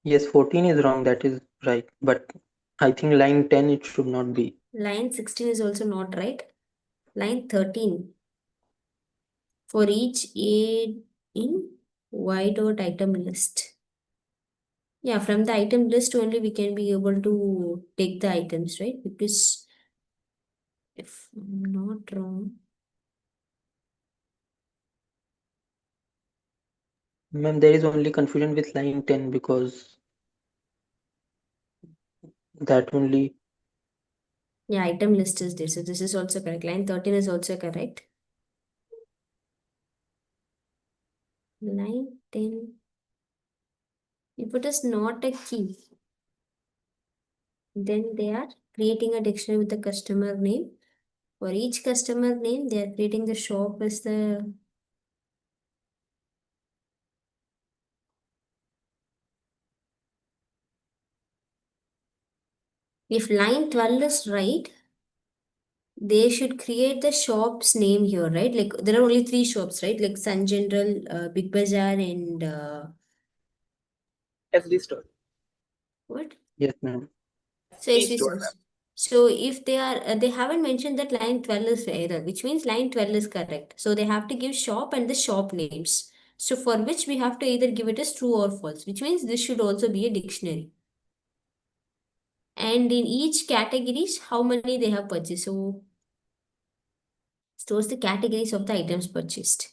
Yes, 14 is wrong. That is right. But I think line 10 it should not be. Line 16 is also not right. Line 13. For each A in Y dot item list. Yeah, from the item list only we can be able to take the items, right? Because if I'm not wrong, Ma'am, there is only confusion with line 10 because that only. yeah, item list is there. So this is also correct. Line 13 is also correct. Line 10. If it is not a key, then they are creating a dictionary with the customer name. For each customer name, they are creating the shop as the if line 12 is right, they should create the shop's name here, right? Like there are only 3 shops, right? Like Sun General, Big Bazaar, and SD store. what? Yes, ma'am. So SD SD store, stores. So if they are, they haven't mentioned that line 12 is error, which means line 12 is correct. So they have to give shop and the shop names. So for which we have to either give it as true or false, which means this should also be a dictionary. And in each categories, how many they have purchased. So stores the categories of the items purchased.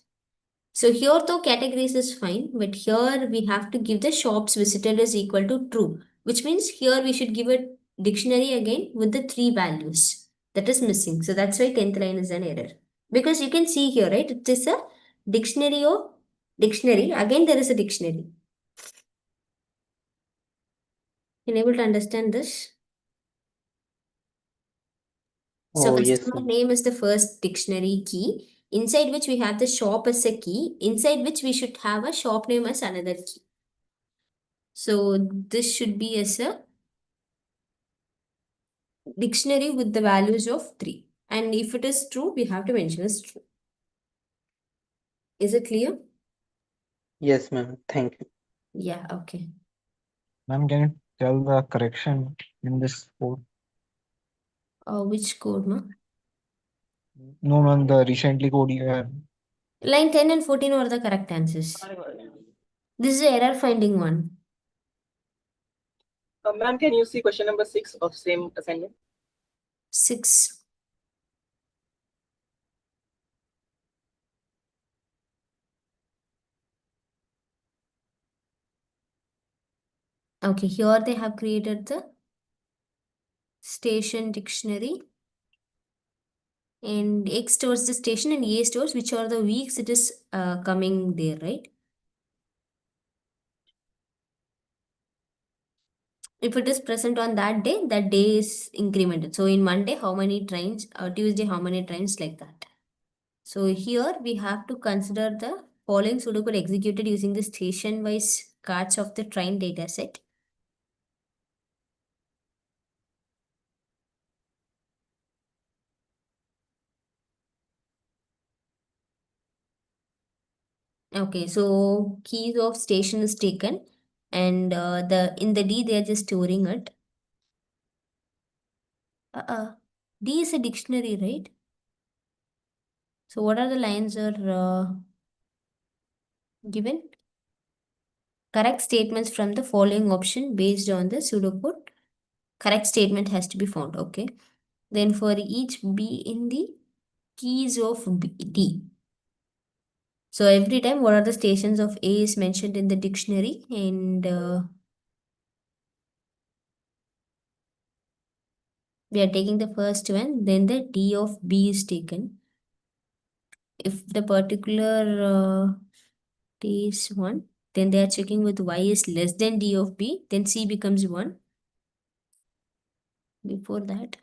So here though categories is fine, but here we have to give the shops visited is equal to true, which means here we should give a dictionary again with the 3 values. That is missing. So that's why 10th line is an error. Because you can see here, right? It is a dictionary or dictionary. Again, there is a dictionary. Can you able to understand this? So Oh, yes, customer ma'am. name is the first dictionary key, inside which we have the shop as a key, inside which we should have a shop name as another key. So this should be as a dictionary with the values of 3. And if it is true, we have to mention as true. Is it clear? Yes, ma'am. Thank you. Yeah, okay. Ma'am, can you tell the correction in this code? Which code, ma? No, ma'am, the recently code you have. Line 10 and 14 are the correct answers. This is the error finding one. Ma'am, can you see question number 6 of same assignment? 6. Okay, here they have created the station dictionary. And X stores the station and A stores which are the weeks it is coming there, right? If it is present on that day is incremented. So in Monday, how many trains, Tuesday, how many trains, like that. So here we have to consider the following pseudocode executed using the station-wise cards of the train data set. Okay, so keys of station is taken and in the D they are just storing it. D is a dictionary, right? So what are the lines are given? Correct statements from the following option based on the pseudocode. Correct statement has to be found. Okay. Then for each B in the keys of D. So every time what are the stations of A is mentioned in the dictionary and we are taking the first one, then the D of B is taken. if the particular t is 1, then they are checking with y is less than d of b, then c becomes 1. Before that,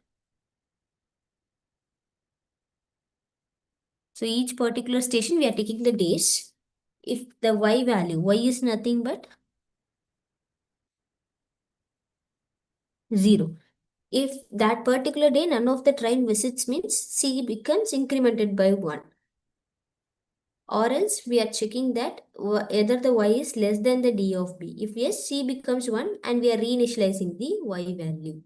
so each particular station we are taking the days. If the y value, y is nothing but 0. If that particular day none of the train visits means c becomes incremented by 1. Or else we are checking that either the y is less than the d of b. If yes, c becomes 1 and we are reinitializing the y value.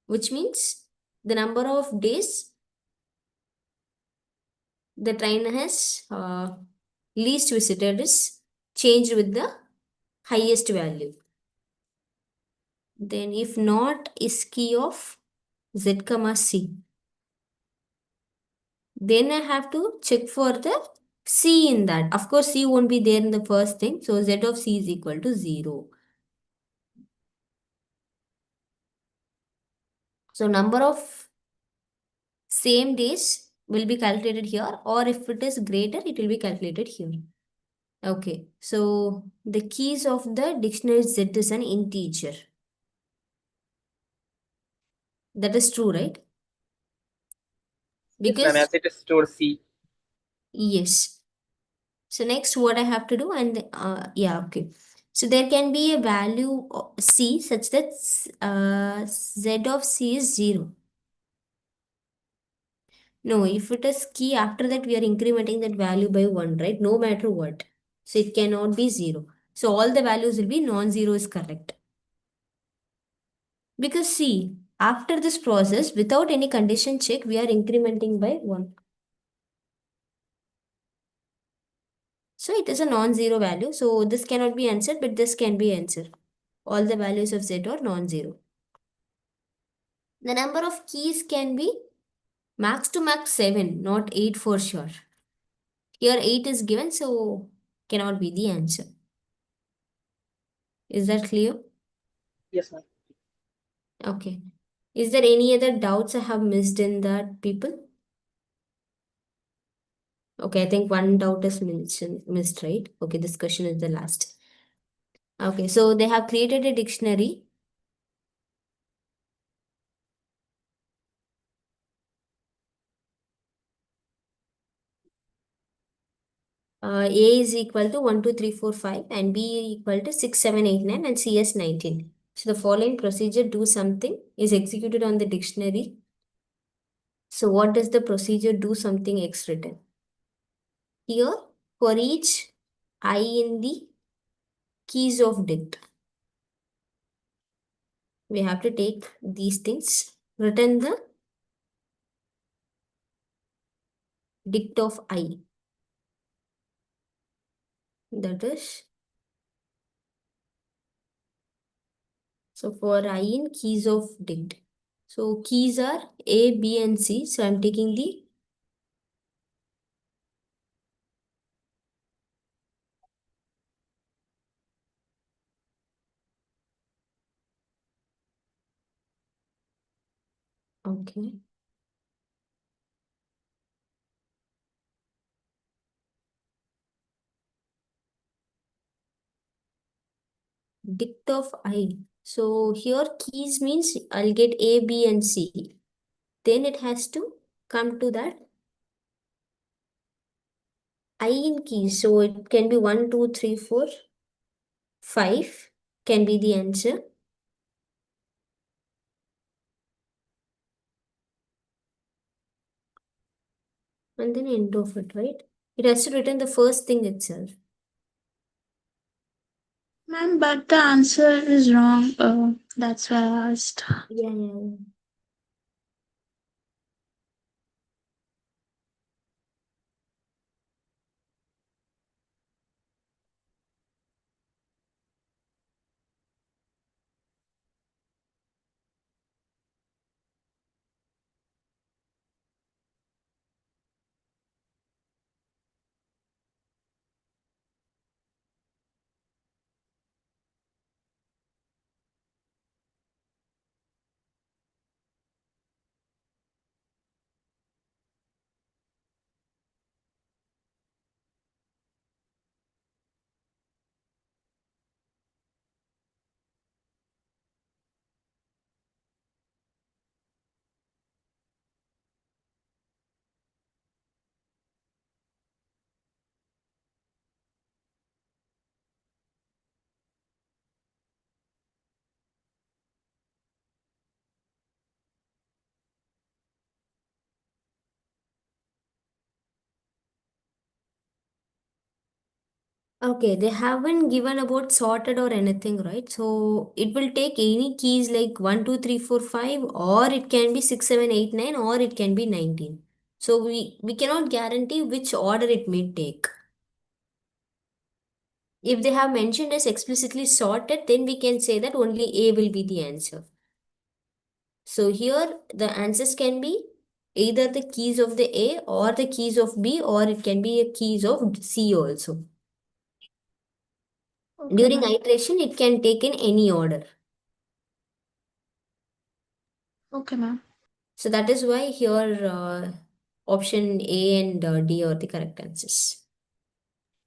Which means the number of days the train has least visited is changed with the highest value. Then if not is key of z comma c, then I have to check for the c in that. Of course, c won't be there in the first thing. So z of c is equal to 0. So number of same days will be calculated here, or if it is greater, it will be calculated here. Okay, so the keys of the dictionary z is an integer. That is true, right? Yes, ma'am, Because as it is stored C. yes. So next what I have to do, and yeah, okay. So there can be a value c such that z of c is 0. No, if it is key, after that we are incrementing that value by 1, right? No matter what. So it cannot be 0. So all the values will be non-zero is correct. Because see, after this process, without any condition check, we are incrementing by 1. So it is a non-zero value. So this cannot be answered, but this can be answered. All the values of z are non-zero. The number of keys can be max to max 7, not 8 for sure. Here 8 is given, so cannot be the answer. Is that clear? Yes, ma'am. Okay. Is there any other doubts I have missed in that, people? Okay, I think one doubt is missed, right? Okay, this question is the last. Okay, so they have created a dictionary. A is equal to 1, 2, 3, 4, 5 and B equal to 6, 7, 8, 9 and C is 19. So the following procedure do something is executed on the dictionary. So what does the procedure do something X written? Here, for each I in the keys of dict, we have to take these things, return the dict of I. That is, so for I in keys of dict. So keys are A, B and C. So I'm taking the okay. Dict of I. So here keys means I'll get A, B and C. Then it has to come to that I in keys. So it can be 1, 2, 3, 4, 5 can be the answer. And then end of it, right? It has to return the first thing itself. Ma'am, but the answer is wrong. That's why I asked. Yeah. Okay, they haven't given about sorted or anything, right? So it will take any keys like 1, 2, 3, 4, 5, or it can be 6, 7, 8, 9, or it can be 19. So we cannot guarantee which order it may take. If they have mentioned as explicitly sorted, then we can say that only A will be the answer. So here the answers can be either the keys of the A or the keys of B, or it can be a keys of C also. Okay, During ma'am. iteration, it can take in any order. Okay, ma'am. So that is why here option A and D are the correct answers.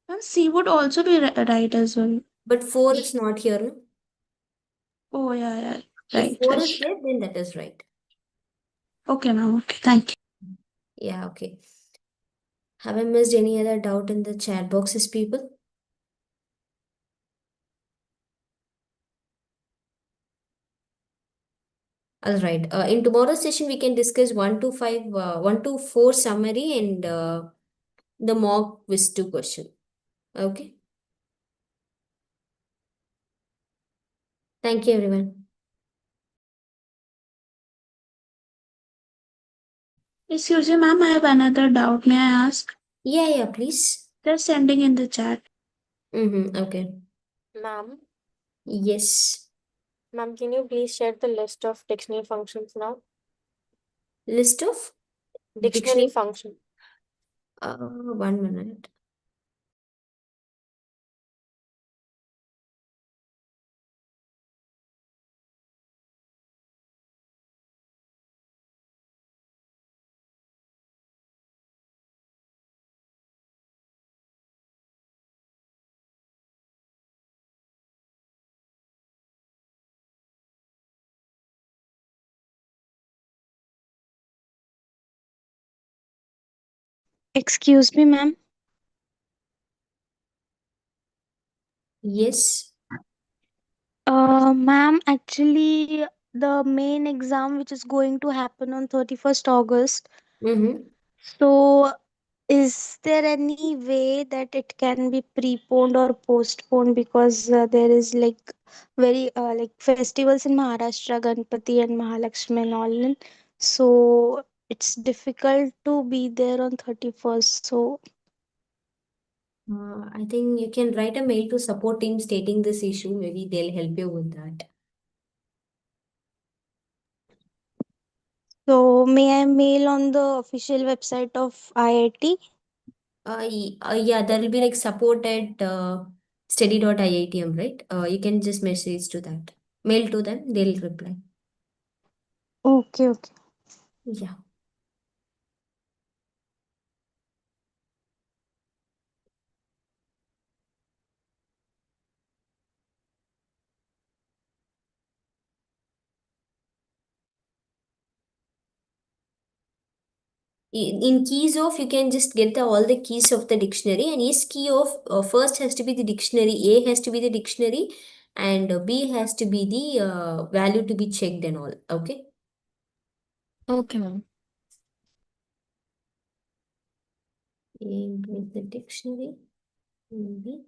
Ma'am, C would also be right as well. But 4 is not here, no? Oh, yeah, yeah. If Right, 4 right. is there, then that is right. Okay, ma'am. Okay, thank you. Yeah, okay. Have I missed any other doubt in the chat boxes, people? All right. In tomorrow's session, we can discuss 1 to 5, 1 to 4 summary and the mock quiz 2 question. Okay. Thank you, everyone. Excuse me, ma'am. I have another doubt. May I ask? Yeah, please. They're sending in the chat. Okay. Ma'am, Yes. ma'am, can you please share the list of dictionary functions now? List of Dictionary function. 1 minute. Excuse me, ma'am. Yes. Ma'am, actually, the main exam which is going to happen on 31st August. So, is there any way that it can be preponed or postponed because there is like very like festivals in Maharashtra, Ganpati and Mahalakshmi and all, so it's difficult to be there on 31st. So, I think you can write a mail to support team stating this issue. Maybe they'll help you with that. so may I mail on the official website of IIT? Yeah, there will be like support at study.iitm, right? You can just message to that. Mail to them, they'll reply. Okay, okay. Yeah. In keys of, you can just get all the keys of the dictionary, and each key of first has to be the dictionary, A has to be the dictionary, and B has to be the value to be checked and all. Okay. Okay, ma'am. A with the dictionary, B.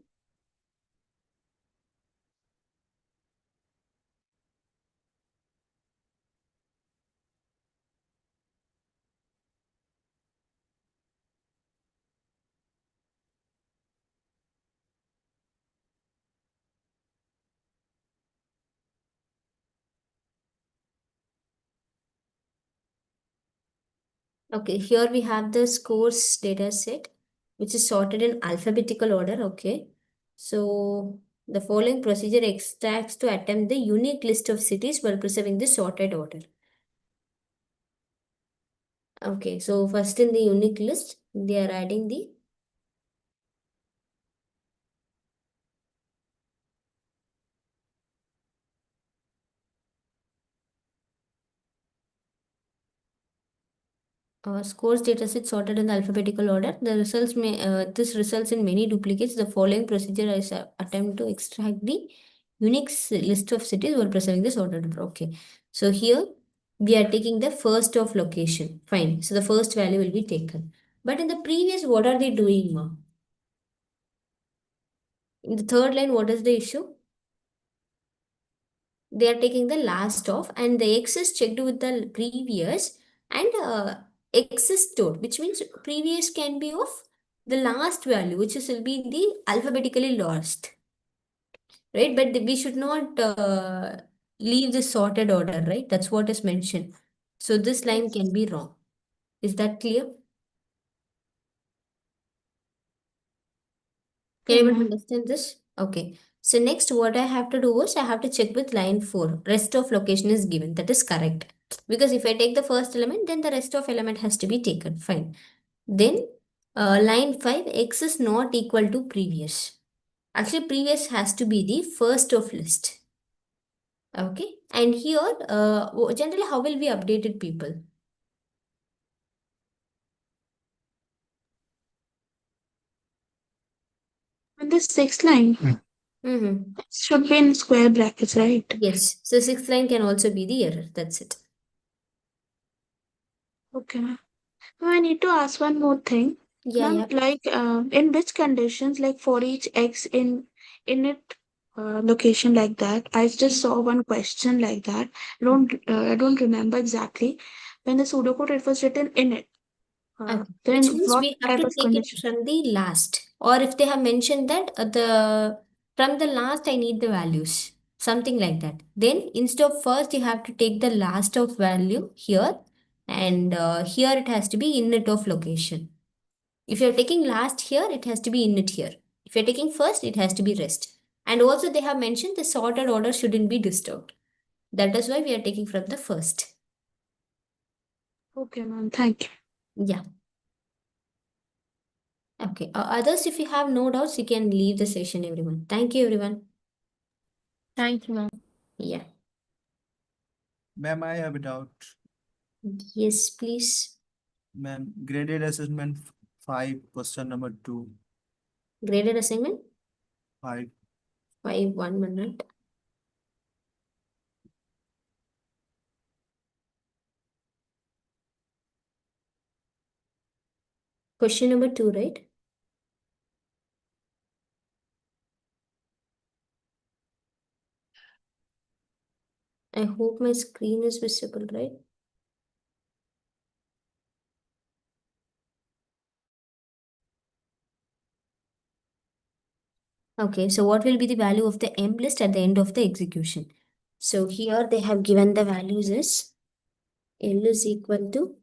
Okay, here we have the scores data set, which is sorted in alphabetical order. Okay. So the following procedure extracts to attempt the unique list of cities while preserving the sorted order. Okay, so first in the unique list, they are adding the scores dataset sorted in the alphabetical order. The results may this results in many duplicates. The following procedure is attempt to extract the unique list of cities while preserving the sorted order. Okay, so here we are taking the first of location. Fine. So the first value will be taken. But in the previous, what are they doing, ma? In the third line, what is the issue? They are taking the last of, and the X is checked with the previous, and X is stored, which means previous can be of the last value, which is will be in the alphabetically last, right? But we should not leave the sorted order, right? That's what is mentioned. So this line can be wrong. Is that clear? Can everyone understand this? Okay. So next what I have to do is I have to check with line 4. Rest of location is given. That is correct. Because if I take the first element, then the rest of element has to be taken. Fine. Then line 5, X is not equal to previous. Actually, previous has to be the first of list. Okay. And here, generally, how will we update it, people? On the sixth line, Mm-hmm. it should be in square brackets, right? Yes. So sixth line can also be the error. That's it. Okay. Now I need to ask one more thing. Yeah, Ma'am, yeah. like in which conditions, like for each X in it location like that, I just saw one question like that. I don't remember exactly. When the pseudocode it was written in it. Okay. Which Then means what we have type to of take it condition? from the last. Or if they have mentioned that from the last I need the values. Something like that. Then instead of first you have to take the last of value here. And here it has to be init of location. If you're taking last here, it has to be init here. If you're taking first, it has to be rest. And also they have mentioned the sorted order shouldn't be disturbed. That is why we are taking from the first. Okay, ma'am. Thank you. Yeah. Okay. Others, if you have no doubts, you can leave the session, everyone. Thank you, everyone. Thank you, ma'am. Yeah. Ma'am, I have a doubt. Yes, please. Ma'am, graded assessment 5, question number 2. Graded assignment? 5. 5, 1 minute. Question number 2, right? I hope my screen is visible, right? Okay, so what will be the value of the M list at the end of the execution? So here they have given the values is L is equal to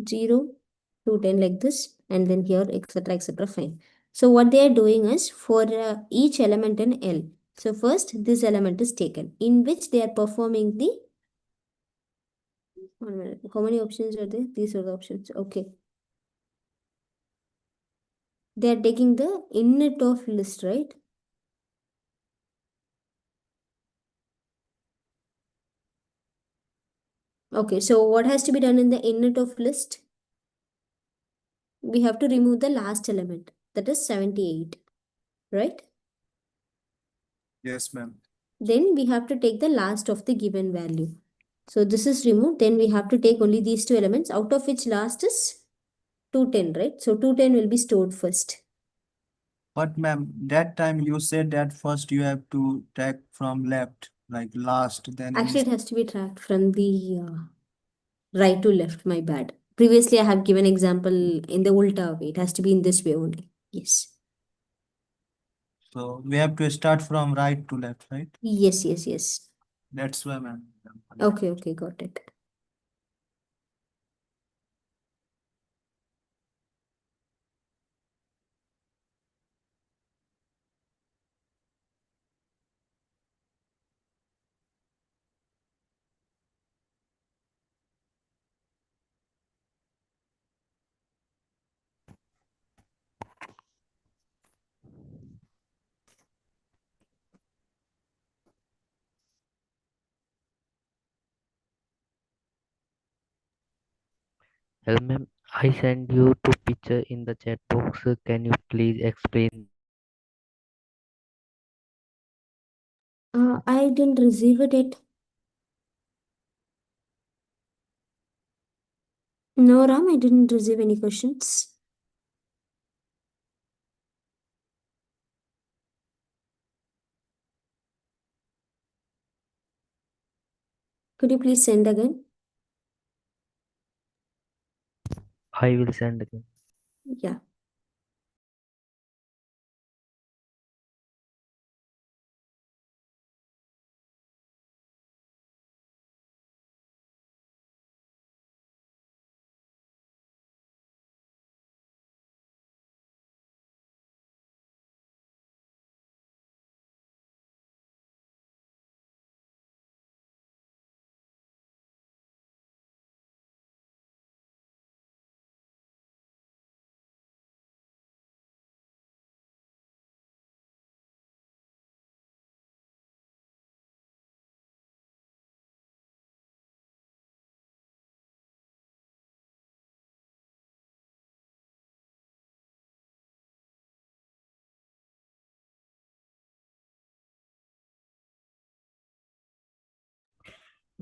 0 to 10 like this, and then here etc. Fine. So what they are doing is for each element in L. So first this element is taken, in which they are performing the 1 minute. How many options are there? These are the options. Okay. They are taking the init of list, right? Okay, so what has to be done in the init of list? We have to remove the last element, that is 78, right? Yes, ma'am. Then we have to take the last of the given value. So this is removed. Then we have to take only these two elements, out of which last is 210, right? So 210 will be stored first. But ma'am, that time you said that first you have to take from left, like last, then Actually, it has to be tracked from the right to left, my bad. Previously, I have given example in the ulta way. It has to be in this way only. Yes. So we have to start from right to left, right? Yes, yes, yes. That's why, ma'am. Okay, okay, got it. Hello, ma'am. I sent you two picture in the chat box. Can you please explain? I didn't receive it yet. No, Ram, I didn't receive any questions. Could you please send again? I will send again. Yeah.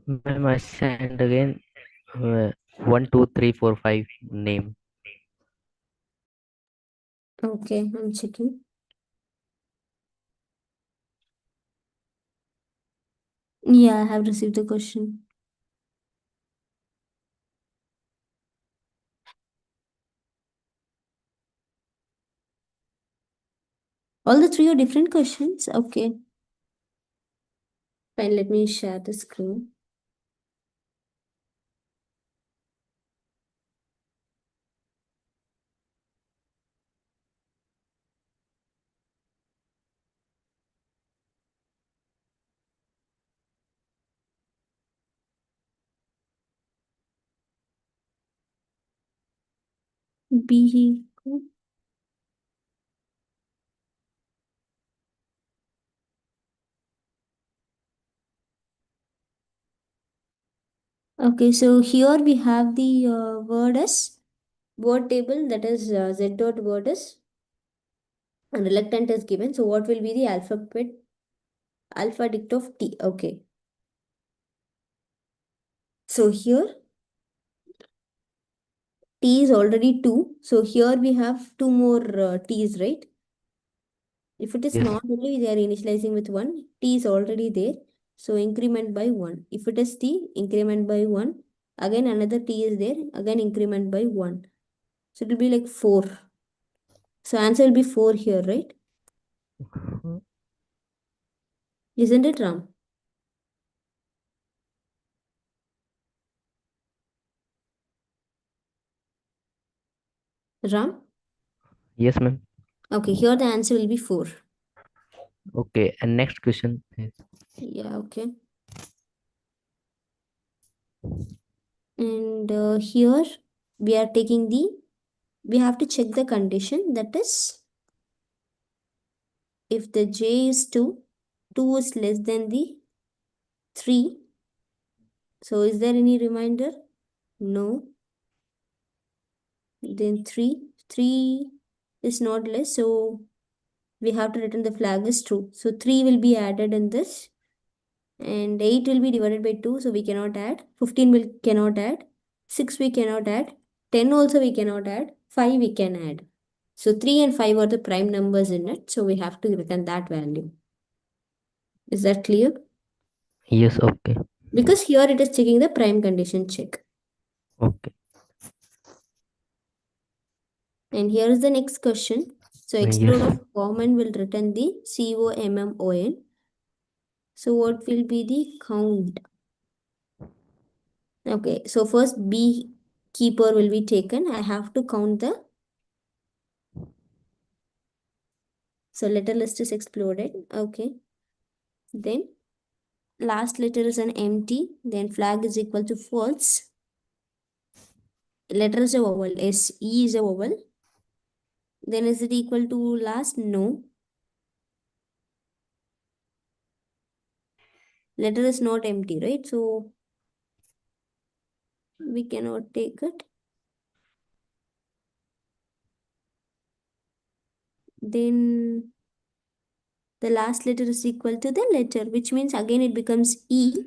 Ma'am, I send again. 1, 2, 3, 4, 5 name. Okay, I'm checking. Yeah, I have received the question. All the three are different questions. Okay. Fine, let me share the screen. B. Okay, so here we have the word table, that is Z dot word is, and reluctant is given. So what will be the alphabet of T? Okay. So here T is already 2. So here we have 2 more T's, right? If it is Yes. not only they are initializing with 1, T is already there. So increment by 1. If it is T, increment by 1. Again another T is there. Again increment by 1. So it will be like 4. So answer will be 4 here, right? Isn't it, Ram? Ram? Yes, ma'am. Okay, here the answer will be 4. Okay, and next question is Yeah, okay. And here we are taking we have to check the condition, that is, if the j is 2, 2 is less than the 3. So is there any reminder? No. Then 3 is not less, so we have to return the flag is true. So 3 will be added in this, and 8 will be divided by 2, so we cannot add. 15 will cannot add. 6 we cannot add. 10 also we cannot add. 5 we can add. So 3 and 5 are the prime numbers in it, so we have to return that value. Is that clear? yes. Okay. Because here it is checking the prime condition check. Okay. And here is the next question. So explode Yes. of common will return the COMMON. So what will be the count? Okay, so first B keeper will be taken. I have to count the. So letter list is exploded. Okay. Then last letter is an empty. Then flag is equal to false. Letter is a vowel. SE is a vowel. Then is it equal to last? No. Letter is not empty, right? So we cannot take it. Then the last letter is equal to the letter, which means again it becomes E.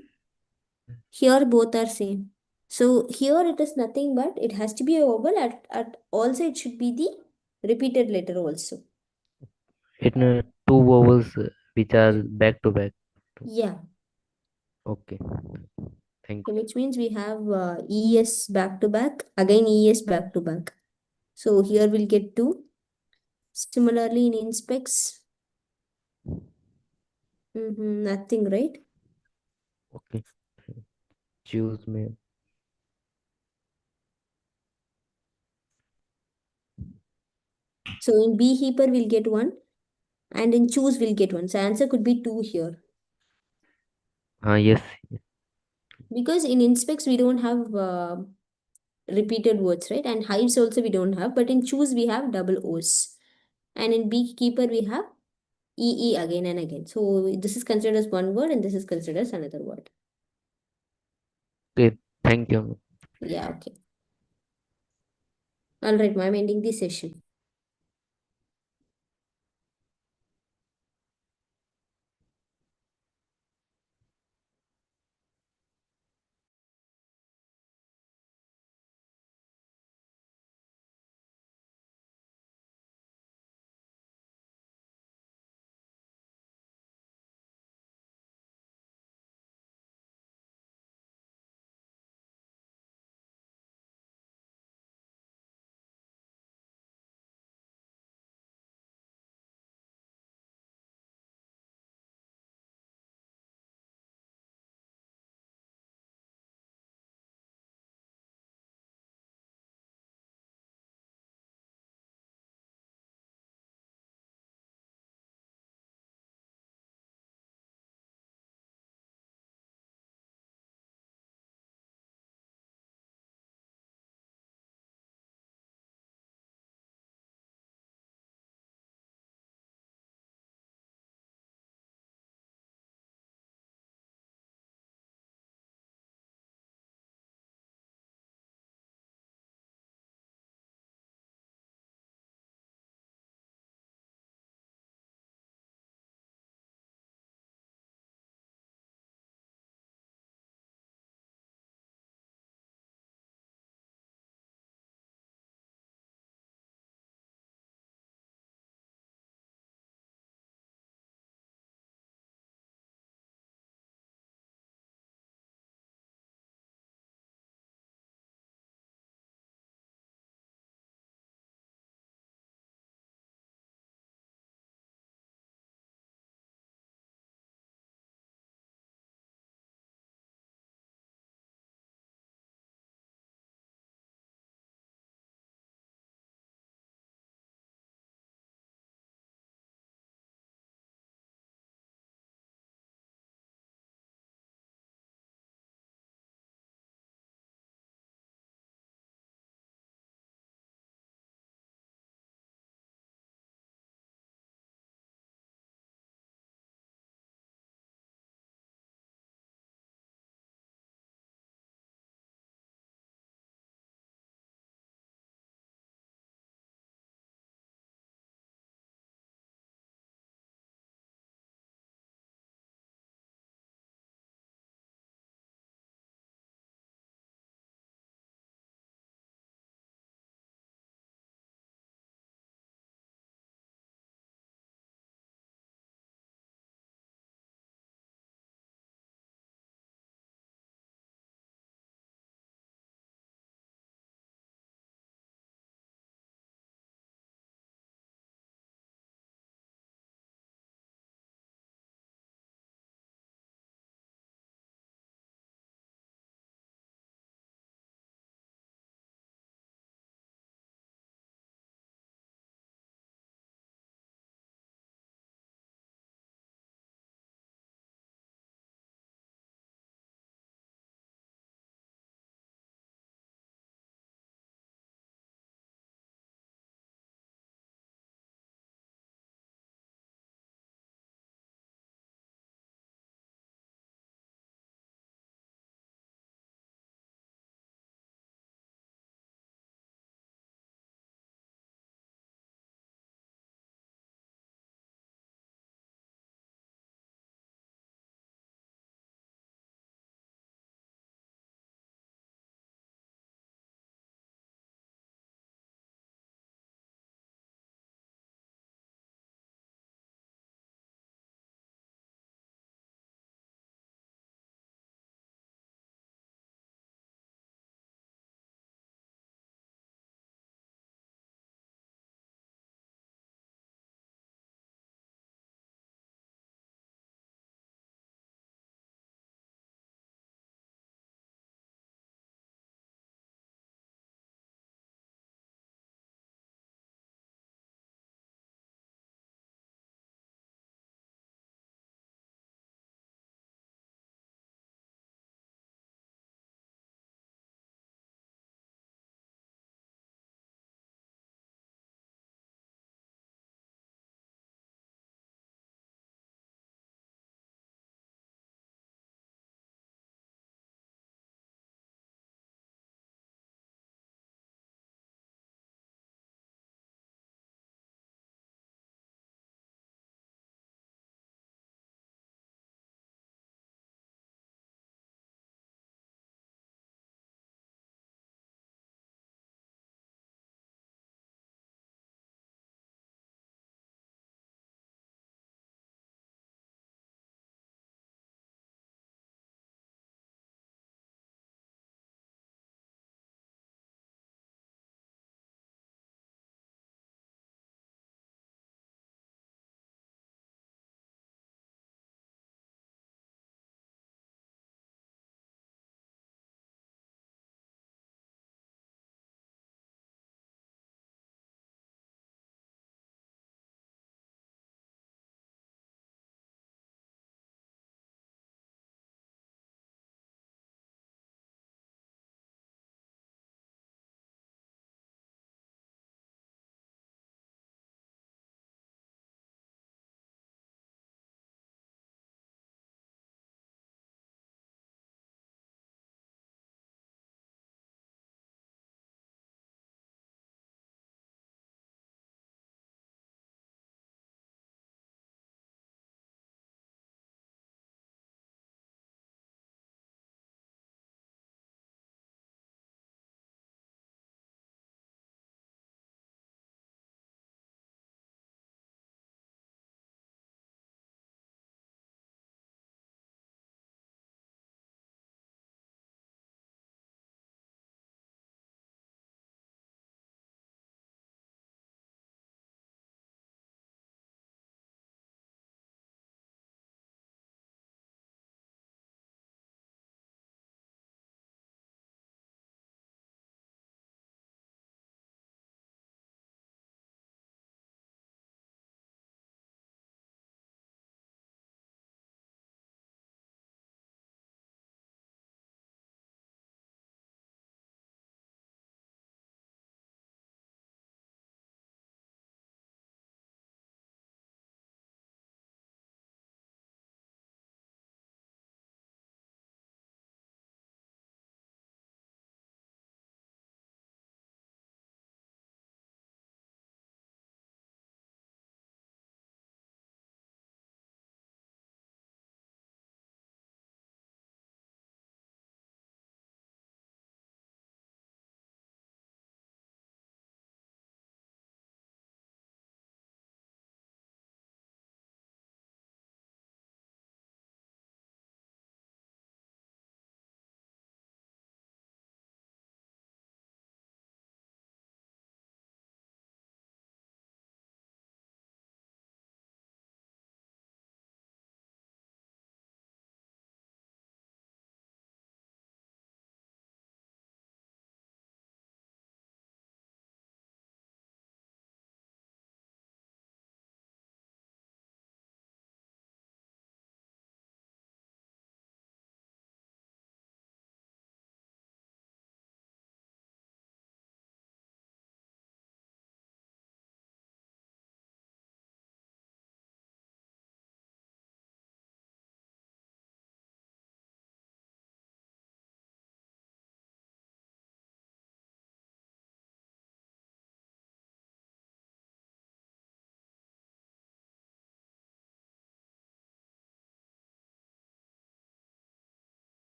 Here both are same. So here it is nothing but it has to be a vowel, at also it should be the repeated letter also. It two vowels which are back to back. Yeah. Okay. Thank So which means we have ES back to back, again ES back to back. So here we'll get 2. Similarly in inspecs, nothing, right? Okay. Choose me. So in B heaper we'll get 1, and in choose we'll get 1. So answer could be 2 here. Yes. Because in inspecs we don't have repeated words, right? And hives also we don't have, but in choose we have double O's. And in beekeeper we have EE again and again. So this is considered as one word and this is considered as another word. Okay. Thank you. Yeah, okay. All right, I'm ending this session.